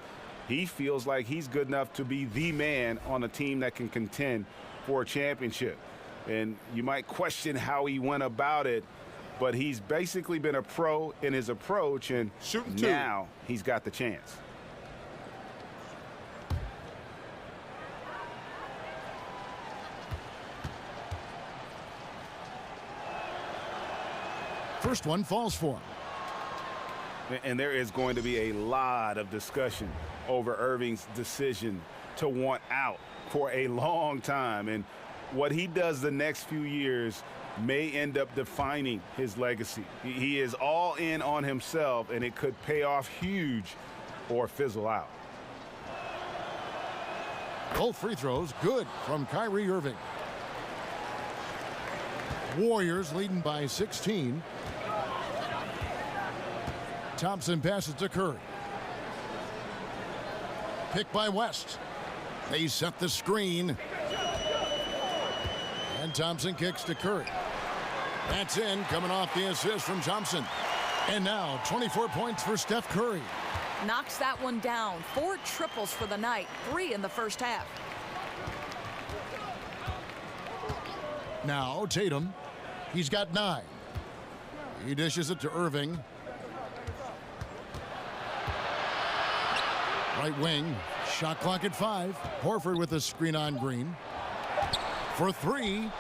he feels like he's good enough to be the man on a team that can contend for a championship. And you might question how he went about it, but he's basically been a pro in his approach, and now he's got the chance. First one falls for him. And there is going to be a lot of discussion over Irving's decision to want out for a long time. And what he does the next few years may end up defining his legacy. He is all in on himself, and it could pay off huge or fizzle out. Both free throws good from Kyrie Irving. Warriors leading by 16. Thompson passes to Curry. Picked by West. They set the screen. And Thompson kicks to Curry. That's in, coming off the assist from Thompson. And now 24 points for Steph Curry. Knocks that one down. 4 triples for the night, 3 in the first half. Now Tatum. He's got 9. He dishes it to Irving. Right wing. Shot clock at 5. Horford with a screen on Green. For 3.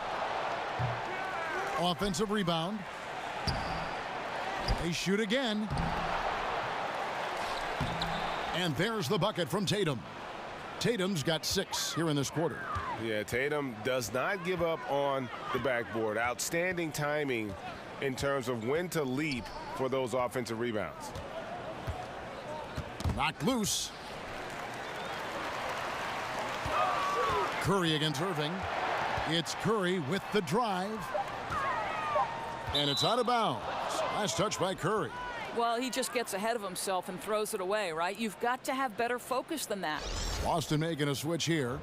Offensive rebound. They shoot again. And there's the bucket from Tatum. Tatum's got 6 here in this quarter. Yeah, Tatum does not give up on the backboard. Outstanding timing in terms of when to leap for those offensive rebounds. Knocked loose. Curry against Irving. It's Curry with the drive. And it's out of bounds. Last touch by Curry. Well, he just gets ahead of himself and throws it away, right? You've got to have better focus than that. Boston making a switch here.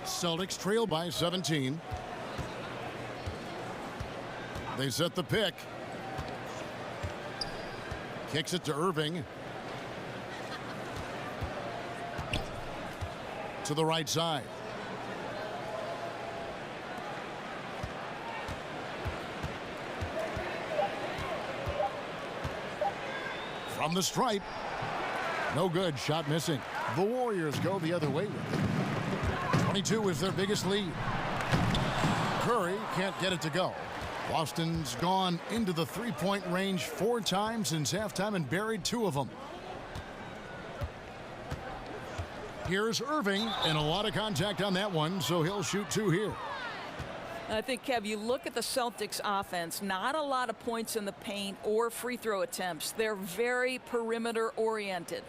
Celtics trail by 17. They set the pick. Kicks it to Irving. To the right side. From the stripe. No good. Shot missing. The Warriors go the other way with it. 22 is their biggest lead. Curry can't get it to go. Boston's gone into the three-point range 4 times since halftime and buried 2 of them. Here's Irving, and a lot of contact on that one, so he'll shoot 2 here. I think, Kev, you look at the Celtics offense, not a lot of points in the paint or free throw attempts. They're very perimeter oriented.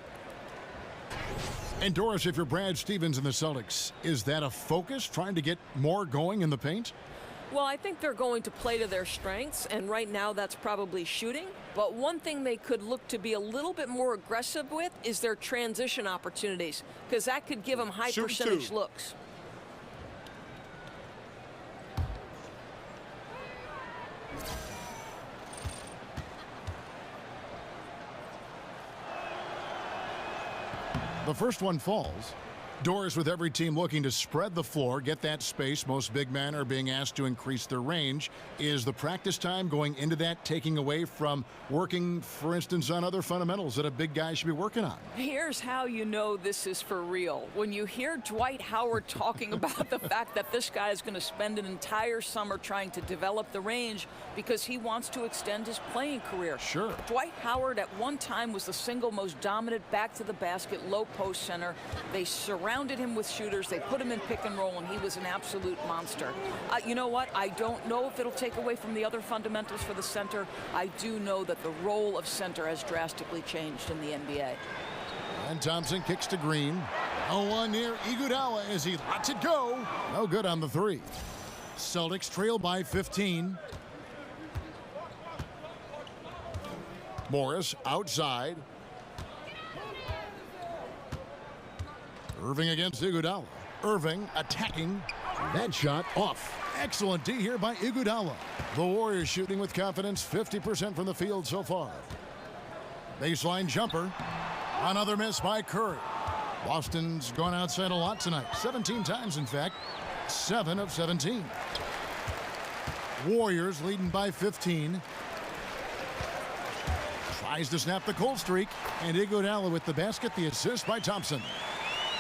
And Doris, if you're Brad Stevens in the Celtics, is that a focus, trying to get more going in the paint? Well, I think they're going to play to their strengths, and right now that's probably shooting. But one thing they could look to be a little bit more aggressive with is their transition opportunities, because that could give them high percentage looks. The first one falls. Doors with every team looking to spread the floor, get that space. Most big men are being asked to increase their range. Is the practice time going into that taking away from working, for instance, on other fundamentals that a big guy should be working on? Here's how you know this is for real. When you hear Dwight Howard talking about the fact that this guy is going to spend an entire summer trying to develop the range because he wants to extend his playing career. Sure. Dwight Howard at one time was the single most dominant back-to-the-basket low post center. They surrounded him with shooters. They put him in pick and roll, and he was an absolute monster. You know what? I don't know if it'll take away from the other fundamentals for the center. I do know that the role of center has drastically changed in the NBA. And Thompson kicks to Green. 0-1 near Iguodala as he lets it go. No good on the three. Celtics trail by 15. Morris outside. Irving against Iguodala. Irving attacking. That shot off. Excellent D here by Iguodala. The Warriors shooting with confidence, 50% from the field so far. Baseline jumper. Another miss by Curry. Boston's gone outside a lot tonight. 17 times, in fact. 7 of 17. Warriors leading by 15. Tries to snap the cold streak. And Iguodala with the basket, the assist by Thompson.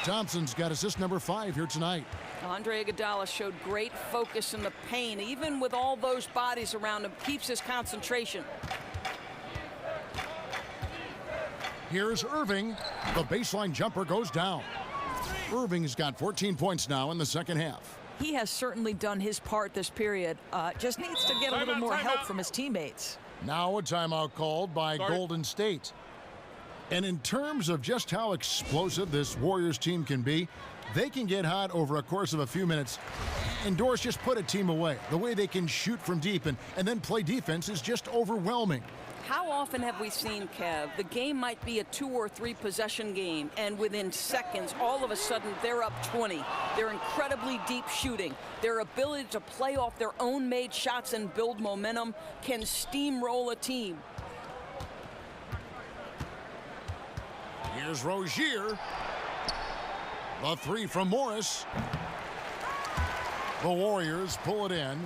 Thompson's got assist number 5 here tonight. Andre Iguodala showed great focus in the paint. Even with all those bodies around him, keeps his concentration. Here's Irving. The baseline jumper goes down. Irving's got 14 points now in the second half. He has certainly done his part this period. Just needs to get a little more help from his teammates. Now a timeout called by Golden State. And in terms of just how explosive this Warriors team can be, they can get hot over a course of a few minutes. And Doris just put a team away. The way they can shoot from deep and then play defense is just overwhelming. How often have we seen, Kev, the game might be a 2 or 3 possession game, and within seconds, all of a sudden, they're up 20. They're incredibly deep shooting. Their ability to play off their own made shots and build momentum can steamroll a team. Here's Rozier. The 3 from Morris. The Warriors pull it in.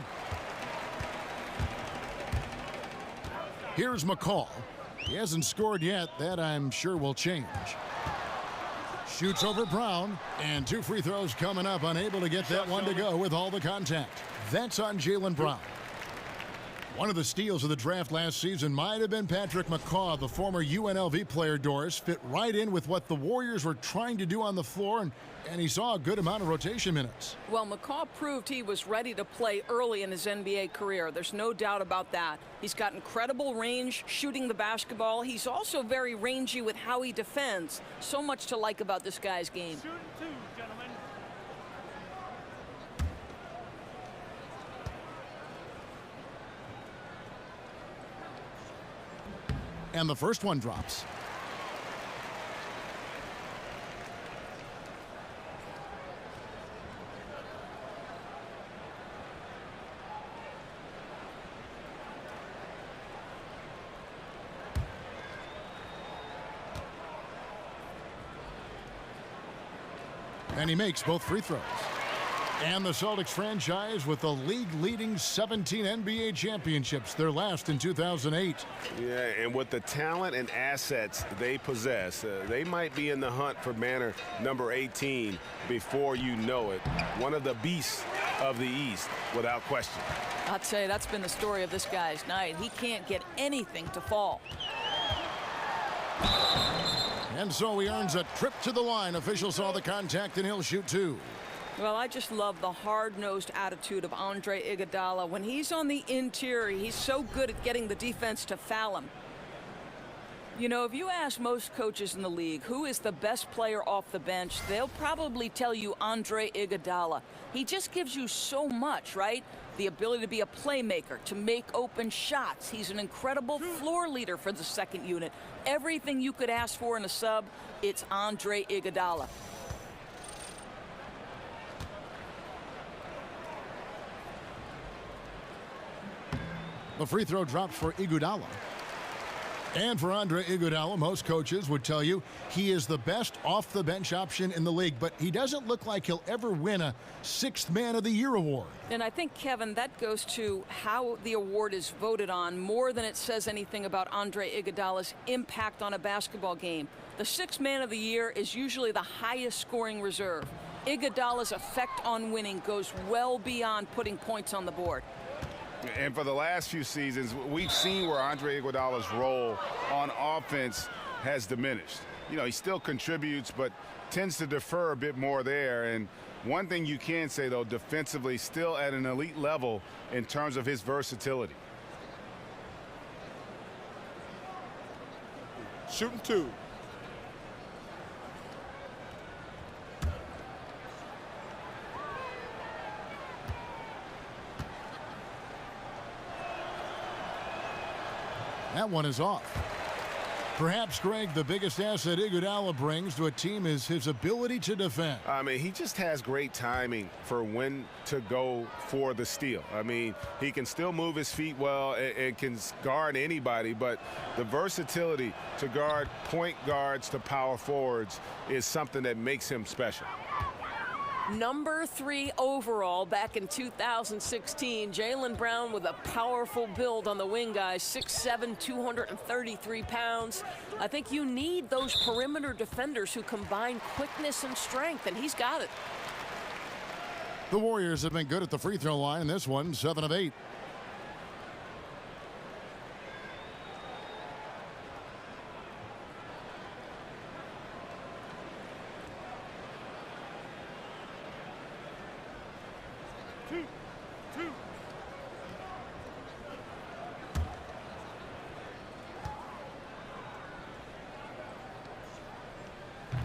Here's Makau. He hasn't scored yet. That, I'm sure, will change. Shoots over Brown. And 2 free throws coming up. Unable to get that one to go with all the contact. That's on Jaylen Brown. One of the steals of the draft last season might have been Patrick Makau, the former UNLV player. Doris fit right in with what the Warriors were trying to do on the floor, and he saw a good amount of rotation minutes. Well, Makau proved he was ready to play early in his NBA career. There's no doubt about that. He's got incredible range shooting the basketball. He's also very rangy with how he defends. So much to like about this guy's game. Shooting 2, gentlemen. And the first one drops. And he makes both free throws. And the Celtics franchise with the league-leading 17 NBA championships, their last in 2008. Yeah, and with the talent and assets they possess, they might be in the hunt for banner number 18 before you know it. One of the beasts of the East, without question. I'll tell you, that's been the story of this guy's night. He can't get anything to fall. And so he earns a trip to the line. Officials saw the contact, and he'll shoot 2. Well, I just love the hard-nosed attitude of Andre Iguodala. When he's on the interior, he's so good at getting the defense to foul him. You know, if you ask most coaches in the league who is the best player off the bench, they'll probably tell you Andre Iguodala. He just gives you so much, right? The ability to be a playmaker, to make open shots. He's an incredible floor leader for the second unit. Everything you could ask for in a sub, it's Andre Iguodala. The free throw drops for Iguodala. And for Andre Iguodala, most coaches would tell you he is the best off-the-bench option in the league, but he doesn't look like he'll ever win a Sixth Man of the Year award. And I think, Kevin, that goes to how the award is voted on more than it says anything about Andre Iguodala's impact on a basketball game. The Sixth Man of the Year is usually the highest scoring reserve. Iguodala's effect on winning goes well beyond putting points on the board. And for the last few seasons, we've seen where Andre Iguodala's role on offense has diminished. You know, he still contributes, but tends to defer a bit more there. And one thing you can say, though, defensively, still at an elite level in terms of his versatility. Shooting 2. That one is off. Perhaps, Greg, the biggest asset Iguodala brings to a team is his ability to defend. I mean, he just has great timing for when to go for the steal. I mean, he can still move his feet well and can guard anybody, but the versatility to guard point guards to power forwards is something that makes him special. Number 3 overall back in 2016. Jaylen Brown with a powerful build on the wing, guys. 6'7", 233 pounds. I think you need those perimeter defenders who combine quickness and strength, and he's got it. The Warriors have been good at the free throw line in this one, 7 of 8.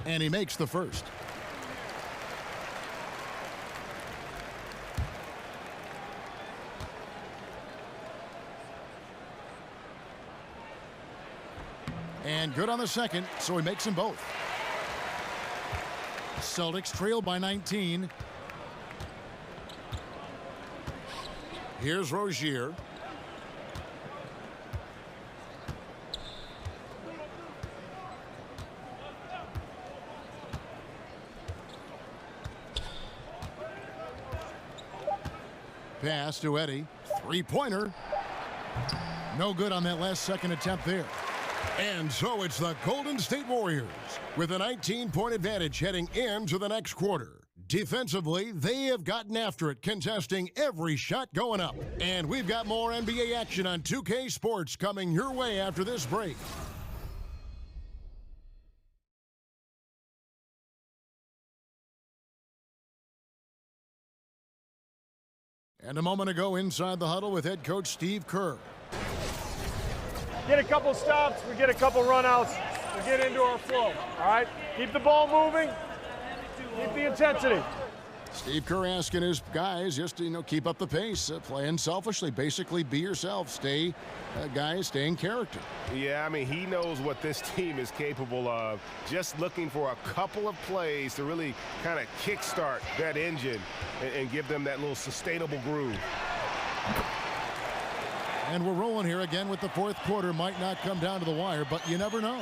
And he makes the first. And good on the second, so he makes them both. Celtics trail by 19. Here's Rozier. Pass to Eddie. Three-pointer. No good on that last second attempt there. And so it's the Golden State Warriors with a 19-point advantage heading into the next quarter. Defensively, they have gotten after it, contesting every shot going up. And we've got more NBA action on 2K Sports coming your way after this break. And a moment ago, inside the huddle with head coach Steve Kerr. Get a couple stops, we get a couple runouts, we get into our flow, all right? Keep the ball moving, keep the intensity. Steve Kerr asking his guys just to, keep up the pace, play unselfishly, basically be yourself, stay, guys, stay in character. Yeah, I mean, he knows what this team is capable of. Just looking for a couple of plays to really kind of kickstart that engine and give them that little sustainable groove. And we're rolling here again with the fourth quarter. Might not come down to the wire, but you never know.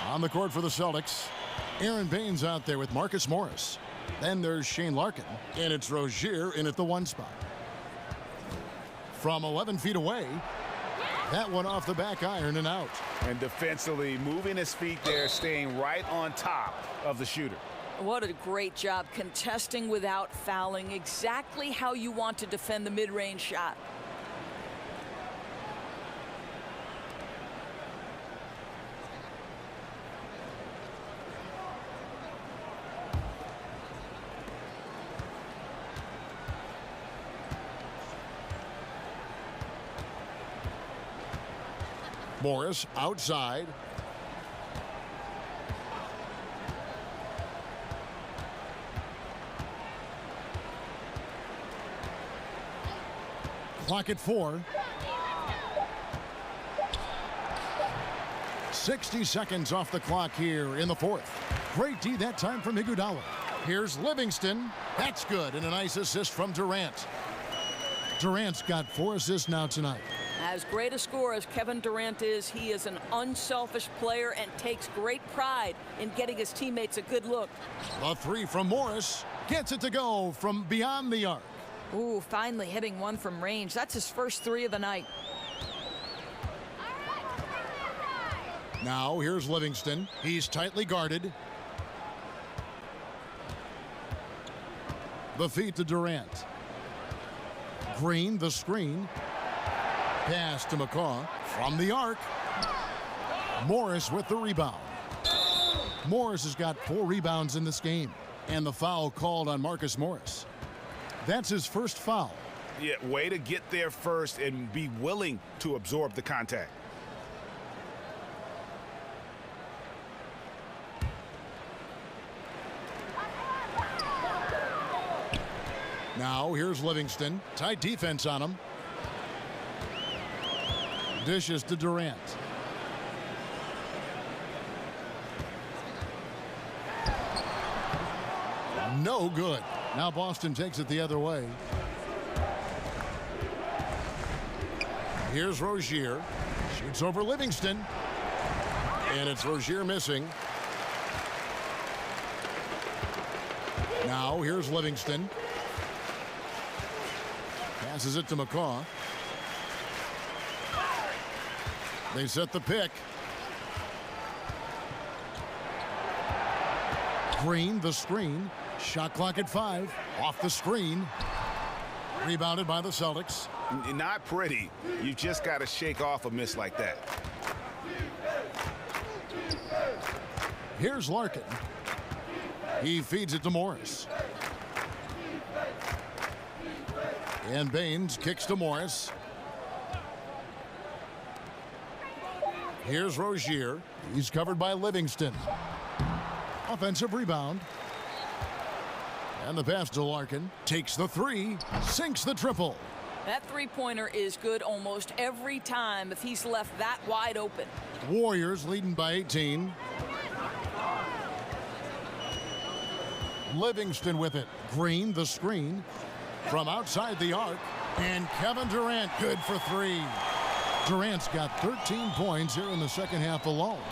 On the court for the Celtics, Aaron Baines out there with Marcus Morris. Then there's Shane Larkin, and it's Rozier in at the 1 spot. From 11 feet away, that one off the back iron and out. And defensively, moving his feet there, staying right on top of the shooter. What a great job contesting without fouling. Exactly how you want to defend the mid-range shot. Morris outside. Clock at 4. 60 seconds off the clock here in the fourth. Great D that time from Iguodala. Here's Livingston. That's good, and a nice assist from Durant. Durant's got 4 assists now tonight. As great a scorer as Kevin Durant is, he is an unselfish player and takes great pride in getting his teammates a good look. A three from Morris. Gets it to go from beyond the arc. Ooh, finally hitting one from range. That's his first three of the night. Now here's Livingston. He's tightly guarded. The feed to Durant. Green, the screen. Pass to Makau from the arc. Morris with the rebound. Morris has got 4 rebounds in this game. And the foul called on Marcus Morris. That's his first foul. Yeah, way to get there first and be willing to absorb the contact. Now here's Livingston. Tight defense on him. Dishes to Durant. No good. Now Boston takes it the other way. Here's Rozier. Shoots over Livingston. And it's Rozier missing. Now here's Livingston. Passes it to Makau. They set the pick. Green, the screen. Shot clock at 5. Off the screen. Rebounded by the Celtics. Not pretty. You just got to shake off a miss like that. Here's Larkin. He feeds it to Morris. And Baines kicks to Morris. Here's Rozier. He's covered by Livingston. Offensive rebound. And the pass to Larkin. Takes the three. Sinks the triple. That three-pointer is good almost every time if he's left that wide open. Warriors leading by 18. Livingston with it. Green, the screen. From outside the arc. And Kevin Durant good for 3. Durant's got 13 points here in the second half alone.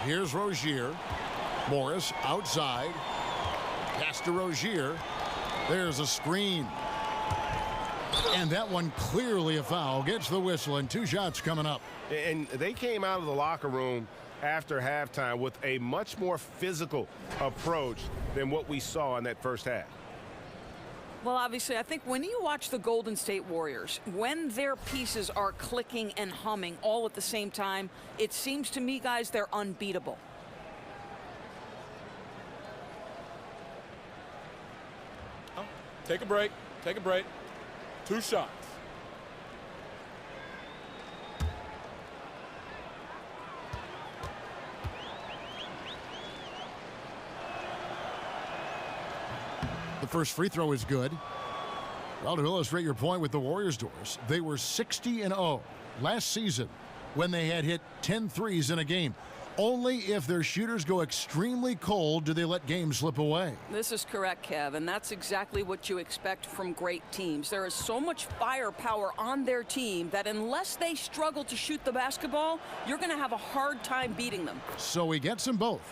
Here's Rozier. Morris outside. Pass to Rozier. There's a screen. And that one clearly a foul. Gets the whistle and 2 shots coming up. And they came out of the locker room after halftime with a much more physical approach than what we saw in that first half. Well, obviously, I think when you watch the Golden State Warriors, when their pieces are clicking and humming all at the same time, it seems to me, guys, they're unbeatable. Take a break. Take a break. 2 shots. The first free throw is good. Well, to illustrate your point with the Warriors, Doris, they were 60-0 last season when they had hit 10 threes in a game. Only if their shooters go extremely cold do they let games slip away. This is correct, Kev, and that's exactly what you expect from great teams. There is so much firepower on their team that unless they struggle to shoot the basketball, you're going to have a hard time beating them. So he gets them both.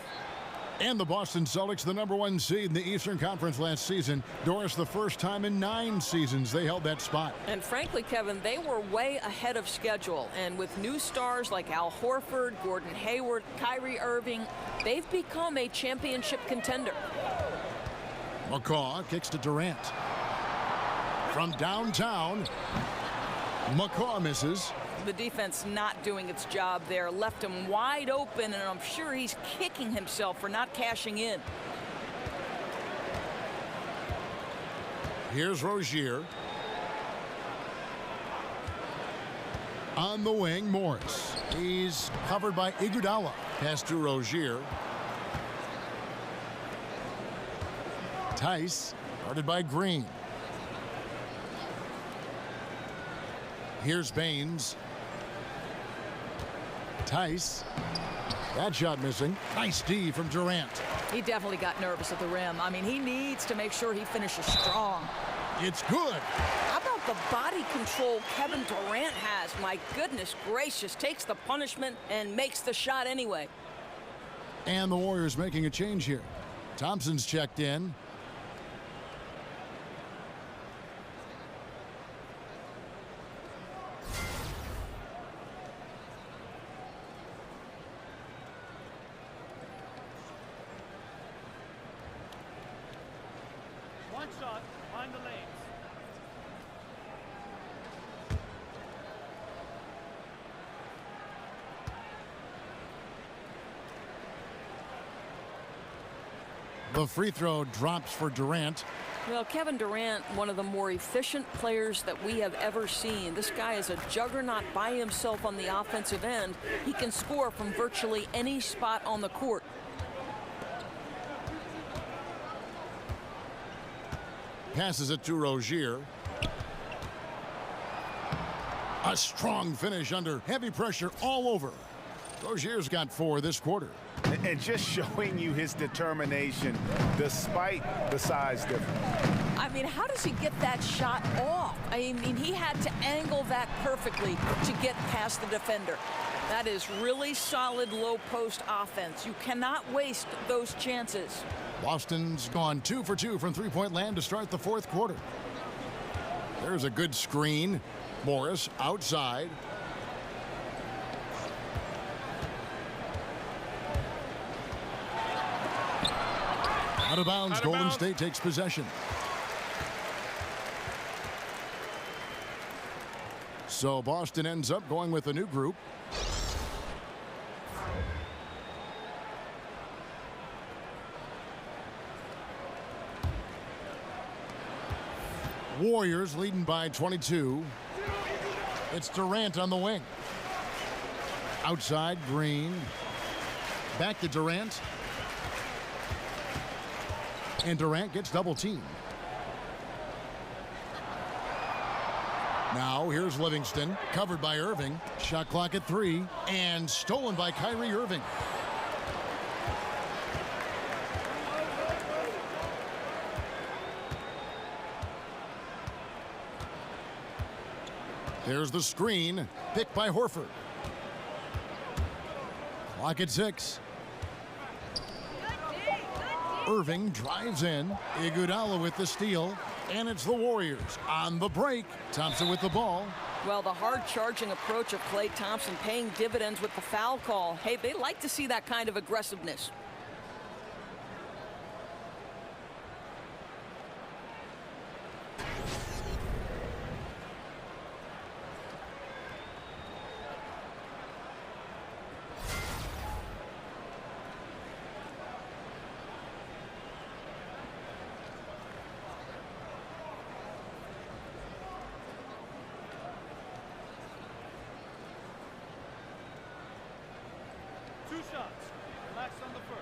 And the Boston Celtics, the #1 seed in the Eastern Conference last season. Doris, the first time in 9 seasons they held that spot. And frankly, Kevin, they were way ahead of schedule. And with new stars like Al Horford, Gordon Hayward, Kyrie Irving, they've become a championship contender. Makau kicks to Durant. From downtown, Makau misses. The defense not doing its job there, left him wide open, and I'm sure he's kicking himself for not cashing in. Here's Rozier. On the wing, Morris. He's covered by Iguodala. Pass to Rozier. Tice, guarded by Green. Here's Baines. Tice. That shot missing. Nice D from Durant. He definitely got nervous at the rim. I mean, he needs to make sure he finishes strong. It's good. How the body control Kevin Durant has. My goodness gracious, takes the punishment and makes the shot anyway. And the Warriors making a change here. Thompson's checked in. One shot, find the lanes. The free throw drops for Durant. Well, Kevin Durant, one of the more efficient players that we have ever seen. This guy is a juggernaut by himself on the offensive end. He can score from virtually any spot on the court. Passes it to Rozier. A strong finish under heavy pressure all over. Rozier's got 4 this quarter. And just showing you his determination despite the size difference. I mean, how does he get that shot off? I mean, he had to angle that perfectly to get past the defender. That is really solid low post offense. You cannot waste those chances. Boston's gone 2 for 2 from three-point land to start the 4th quarter. There's a good screen. Morris outside. Out of bounds. Golden State takes possession. So Boston ends up going with a new group. Warriors leading by 22. It's Durant on the wing. Outside, Green. Back to Durant. And Durant gets double teamed. Now here's Livingston, covered by Irving. Shot clock at 3 and stolen by Kyrie Irving. There's the screen, picked by Horford. Clock at 6. Irving drives in. Iguodala with the steal. And it's the Warriors on the break. Thompson with the ball. Well, the hard-charging approach of Klay Thompson paying dividends with the foul call. Hey, they like to see that kind of aggressiveness. Two shots. Relax on the first.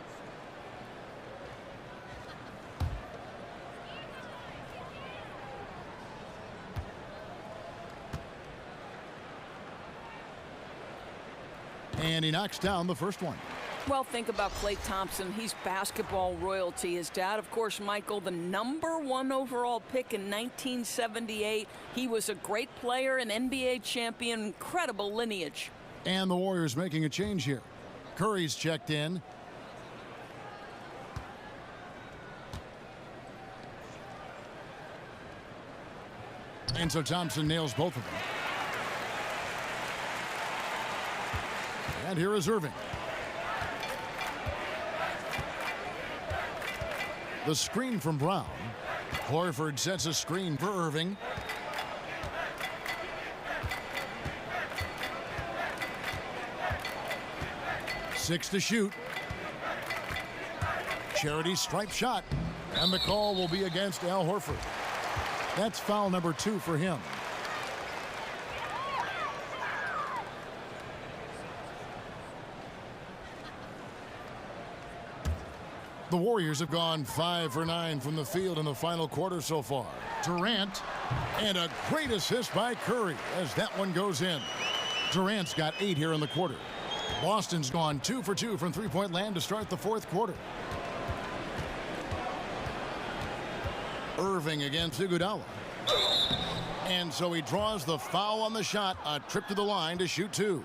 And he knocks down the first one. Well, think about Klay Thompson. He's basketball royalty. His dad, of course, Michael, the #1 overall pick in 1978. He was a great player, an NBA champion, incredible lineage. And the Warriors making a change here. Curry's checked in. And so Thompson nails both of them. And here is Irving. The screen from Brown. Horford sets a screen for Irving. Six to shoot. Charity stripe shot. And the call will be against Al Horford. That's foul number 2 for him. The Warriors have gone 5 for 9 from the field in the final quarter so far. Durant, and a great assist by Curry as that one goes in. Durant's got 8 here in the quarter. Boston's gone 2 for 2 from three-point land to start the 4th quarter. Irving against Iguodala. And so he draws the foul on the shot. A trip to the line to shoot 2.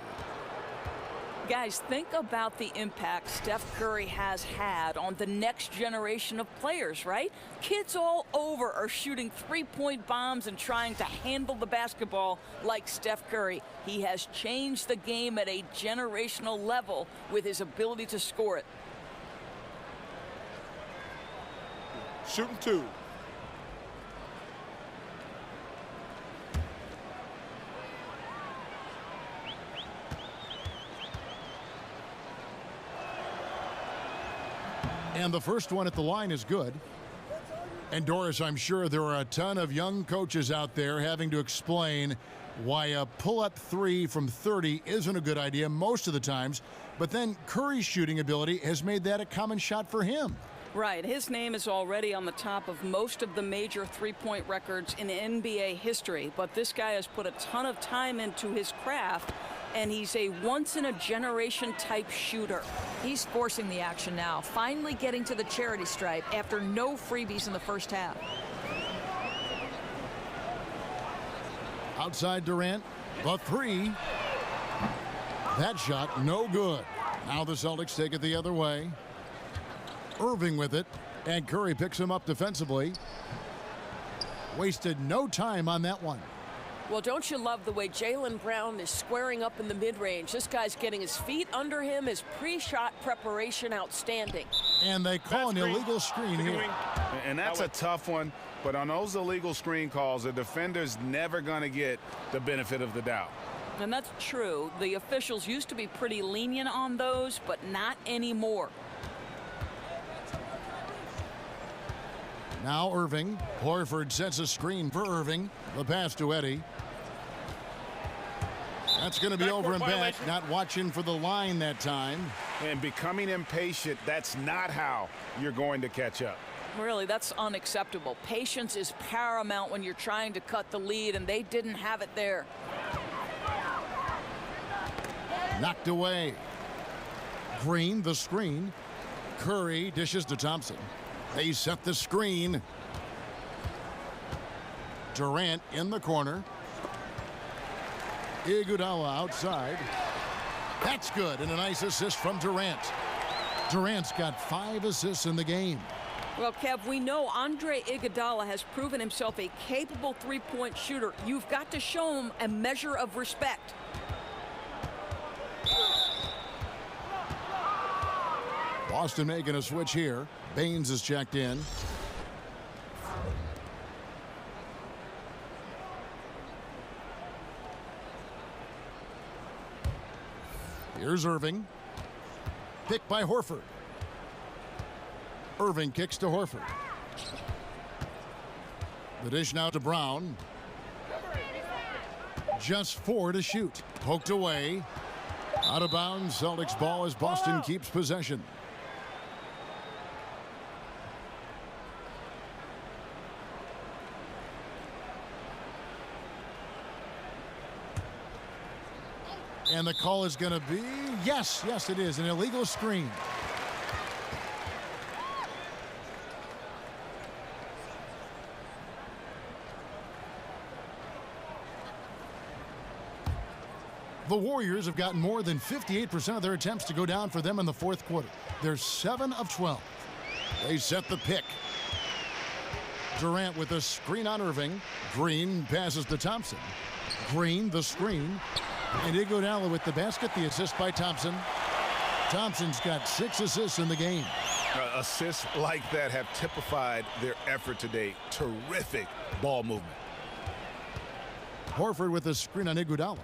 Guys, think about the impact Steph Curry has had on the next generation of players, right? Kids all over are shooting three-point bombs and trying to handle the basketball like Steph Curry. He has changed the game at a generational level with his ability to score it. Shooting 2. And the first one at the line is good. And Doris, I'm sure there are a ton of young coaches out there having to explain why a pull-up 3 from 30 isn't a good idea most of the times. But then Curry's shooting ability has made that a common shot for him. Right. His name is already on the top of most of the major three-point records in NBA history. But this guy has put a ton of time into his craft, and he's a once-in-a-generation type shooter. He's forcing the action now, finally getting to the charity stripe after no freebies in the first half. Outside Durant, the 3. That shot, no good. Now the Celtics take it the other way. Irving with it, and Curry picks him up defensively. Wasted no time on that one. Well, don't you love the way Jaylen Brown is squaring up in the mid-range? This guy's getting his feet under him, his pre-shot preparation outstanding. And they call an illegal screen here. And that's a tough one, but on those illegal screen calls, the defender's never going to get the benefit of the doubt. And that's true. The officials used to be pretty lenient on those, but not anymore. Now Irving. Horford sets a screen for Irving. The pass to Eddie. That's going to be over and back. Not watching for the line that time. And becoming impatient, that's not how you're going to catch up. Really, that's unacceptable. Patience is paramount when you're trying to cut the lead, and they didn't have it there. Knocked away. Green, the screen. Curry dishes to Thompson. They set the screen. Durant in the corner. Iguodala outside. That's good, and a nice assist from Durant. Durant's got 5 assists in the game. Well, Kev, we know Andre Iguodala has proven himself a capable three-point shooter. You've got to show him a measure of respect. Boston making a switch here. Baines is checked in. Here's Irving. Picked by Horford. Irving kicks to Horford. The dish now to Brown. Just 4 to shoot. Poked away. Out of bounds. Celtics ball as Boston keeps possession. And the call is going to be, yes, it is, an illegal screen. The Warriors have gotten more than 58% of their attempts to go down for them in the fourth quarter. They're 7 of 12. They set the pick. Durant with a screen on Irving. Green passes to Thompson. Green, the screen. And Iguodala with the basket, the assist by Thompson. Thompson's got 6 assists in the game. Assists like that have typified their effort today. Terrific ball movement. Horford with a screen on Iguodala.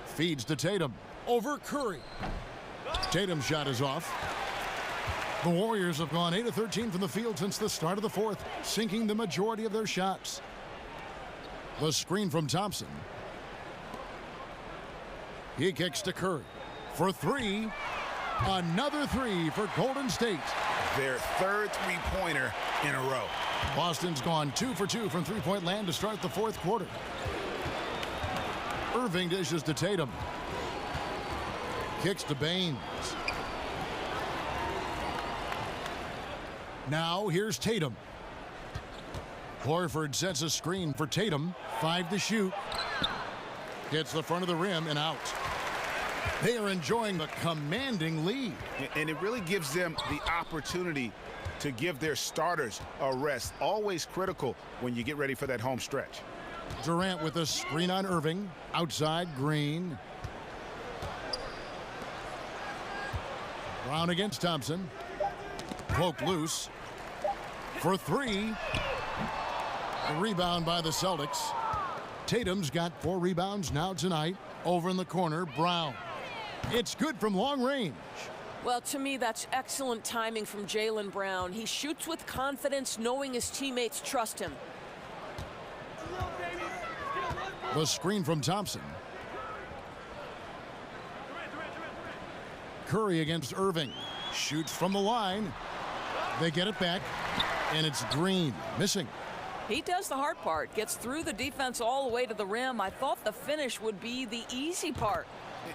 Feeds to Tatum. Over Curry. Tatum's shot is off. The Warriors have gone 8 of 13 from the field since the start of the fourth, sinking the majority of their shots. The screen from Thompson. He kicks to Curry for 3. Another 3 for Golden State. Their third three-pointer in a row. Boston's gone 2 for 2 from three-point land to start the fourth quarter. Irving dishes to Tatum. Kicks to Baines. Now here's Tatum. Horford sets a screen for Tatum. 5 to shoot. Hits the front of the rim and out. They are enjoying the commanding lead. And it really gives them the opportunity to give their starters a rest. Always critical when you get ready for that home stretch. Durant with a screen on Irving. Outside, Green. Brown against Thompson. Poked loose. For 3. A rebound by the Celtics. Tatum's got 4 rebounds now tonight. Over in the corner, Brown. It's good from long range. Well, to me, that's excellent timing from Jaylen Brown. He shoots with confidence, knowing his teammates trust him. The screen from Thompson. Curry against Irving. Shoots from the line. They get it back, and it's Green missing. He does the hard part, gets through the defense all the way to the rim. I thought the finish would be the easy part.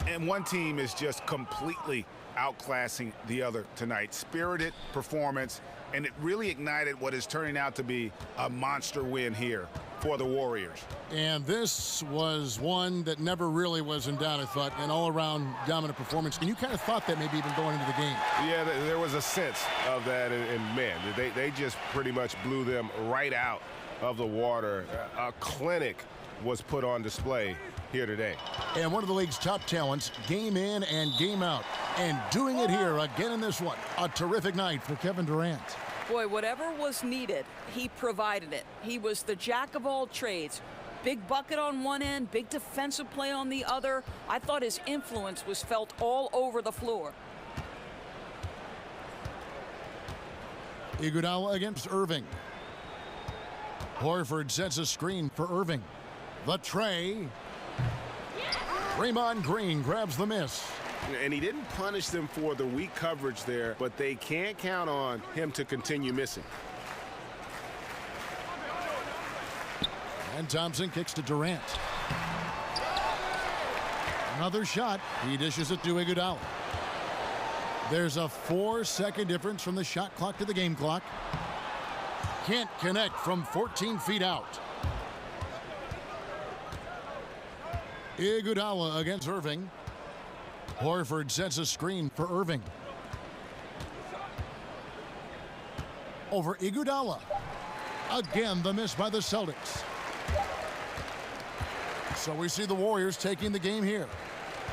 And one team is just completely outclassing the other tonight. Spirited performance, and it really ignited what is turning out to be a monster win here for the Warriors. And this was one that never really was in doubt, I thought, an all-around dominant performance. And you kind of thought that maybe even going into the game. Yeah, there was a sense of that, and man, they just pretty much blew them right out of the water. A clinic was put on display here today. And one of the league's top talents, game in and game out. And doing it here again in this one. A terrific night for Kevin Durant. Boy, whatever was needed, he provided it. He was the jack of all trades. Big bucket on one end, big defensive play on the other. I thought his influence was felt all over the floor. Iguodala against Irving. Horford sets a screen for Irving. The tray. Draymond Green grabs the miss. And he didn't punish them for the weak coverage there, but they can't count on him to continue missing. And Thompson kicks to Durant. Another shot. He dishes it to Iguodala. There's a 4-second difference from the shot clock to the game clock. Can't connect from 14 feet out. Iguodala against Irving. Horford sets a screen for Irving. Over Iguodala. Again, the miss by the Celtics. So we see the Warriors taking the game here.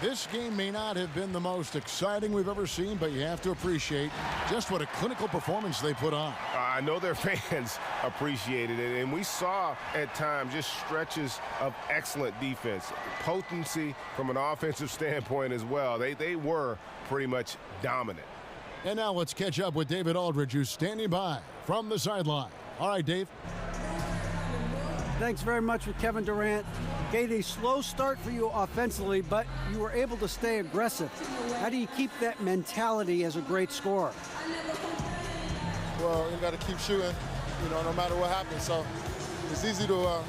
This game may not have been the most exciting we've ever seen, but you have to appreciate just what a clinical performance they put on. I know their fans appreciated it, and we saw at times just stretches of excellent defense. Potency from an offensive standpoint as well. They were pretty much dominant. And now let's catch up with David Aldridge, who's standing by from the sideline. All right, Dave. Thanks very much with Kevin Durant. Gave a slow start for you offensively, but you were able to stay aggressive. How do you keep that mentality as a great scorer? Well, you got to keep shooting, no matter what happens. So it's easy to,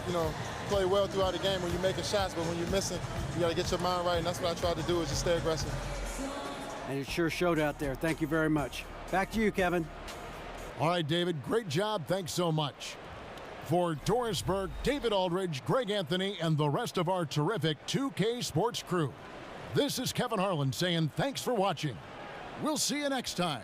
play well throughout the game when you're making shots, but when you're missing, you got to get your mind right, and that's what I tried to do, is just stay aggressive. And it sure showed out there. Thank you very much. Back to you, Kevin. All right, David, great job. Thanks so much. For Dorisburg, David Aldridge, Greg Anthony, and the rest of our terrific 2K Sports crew, this is Kevin Harlan saying thanks for watching. We'll see you next time.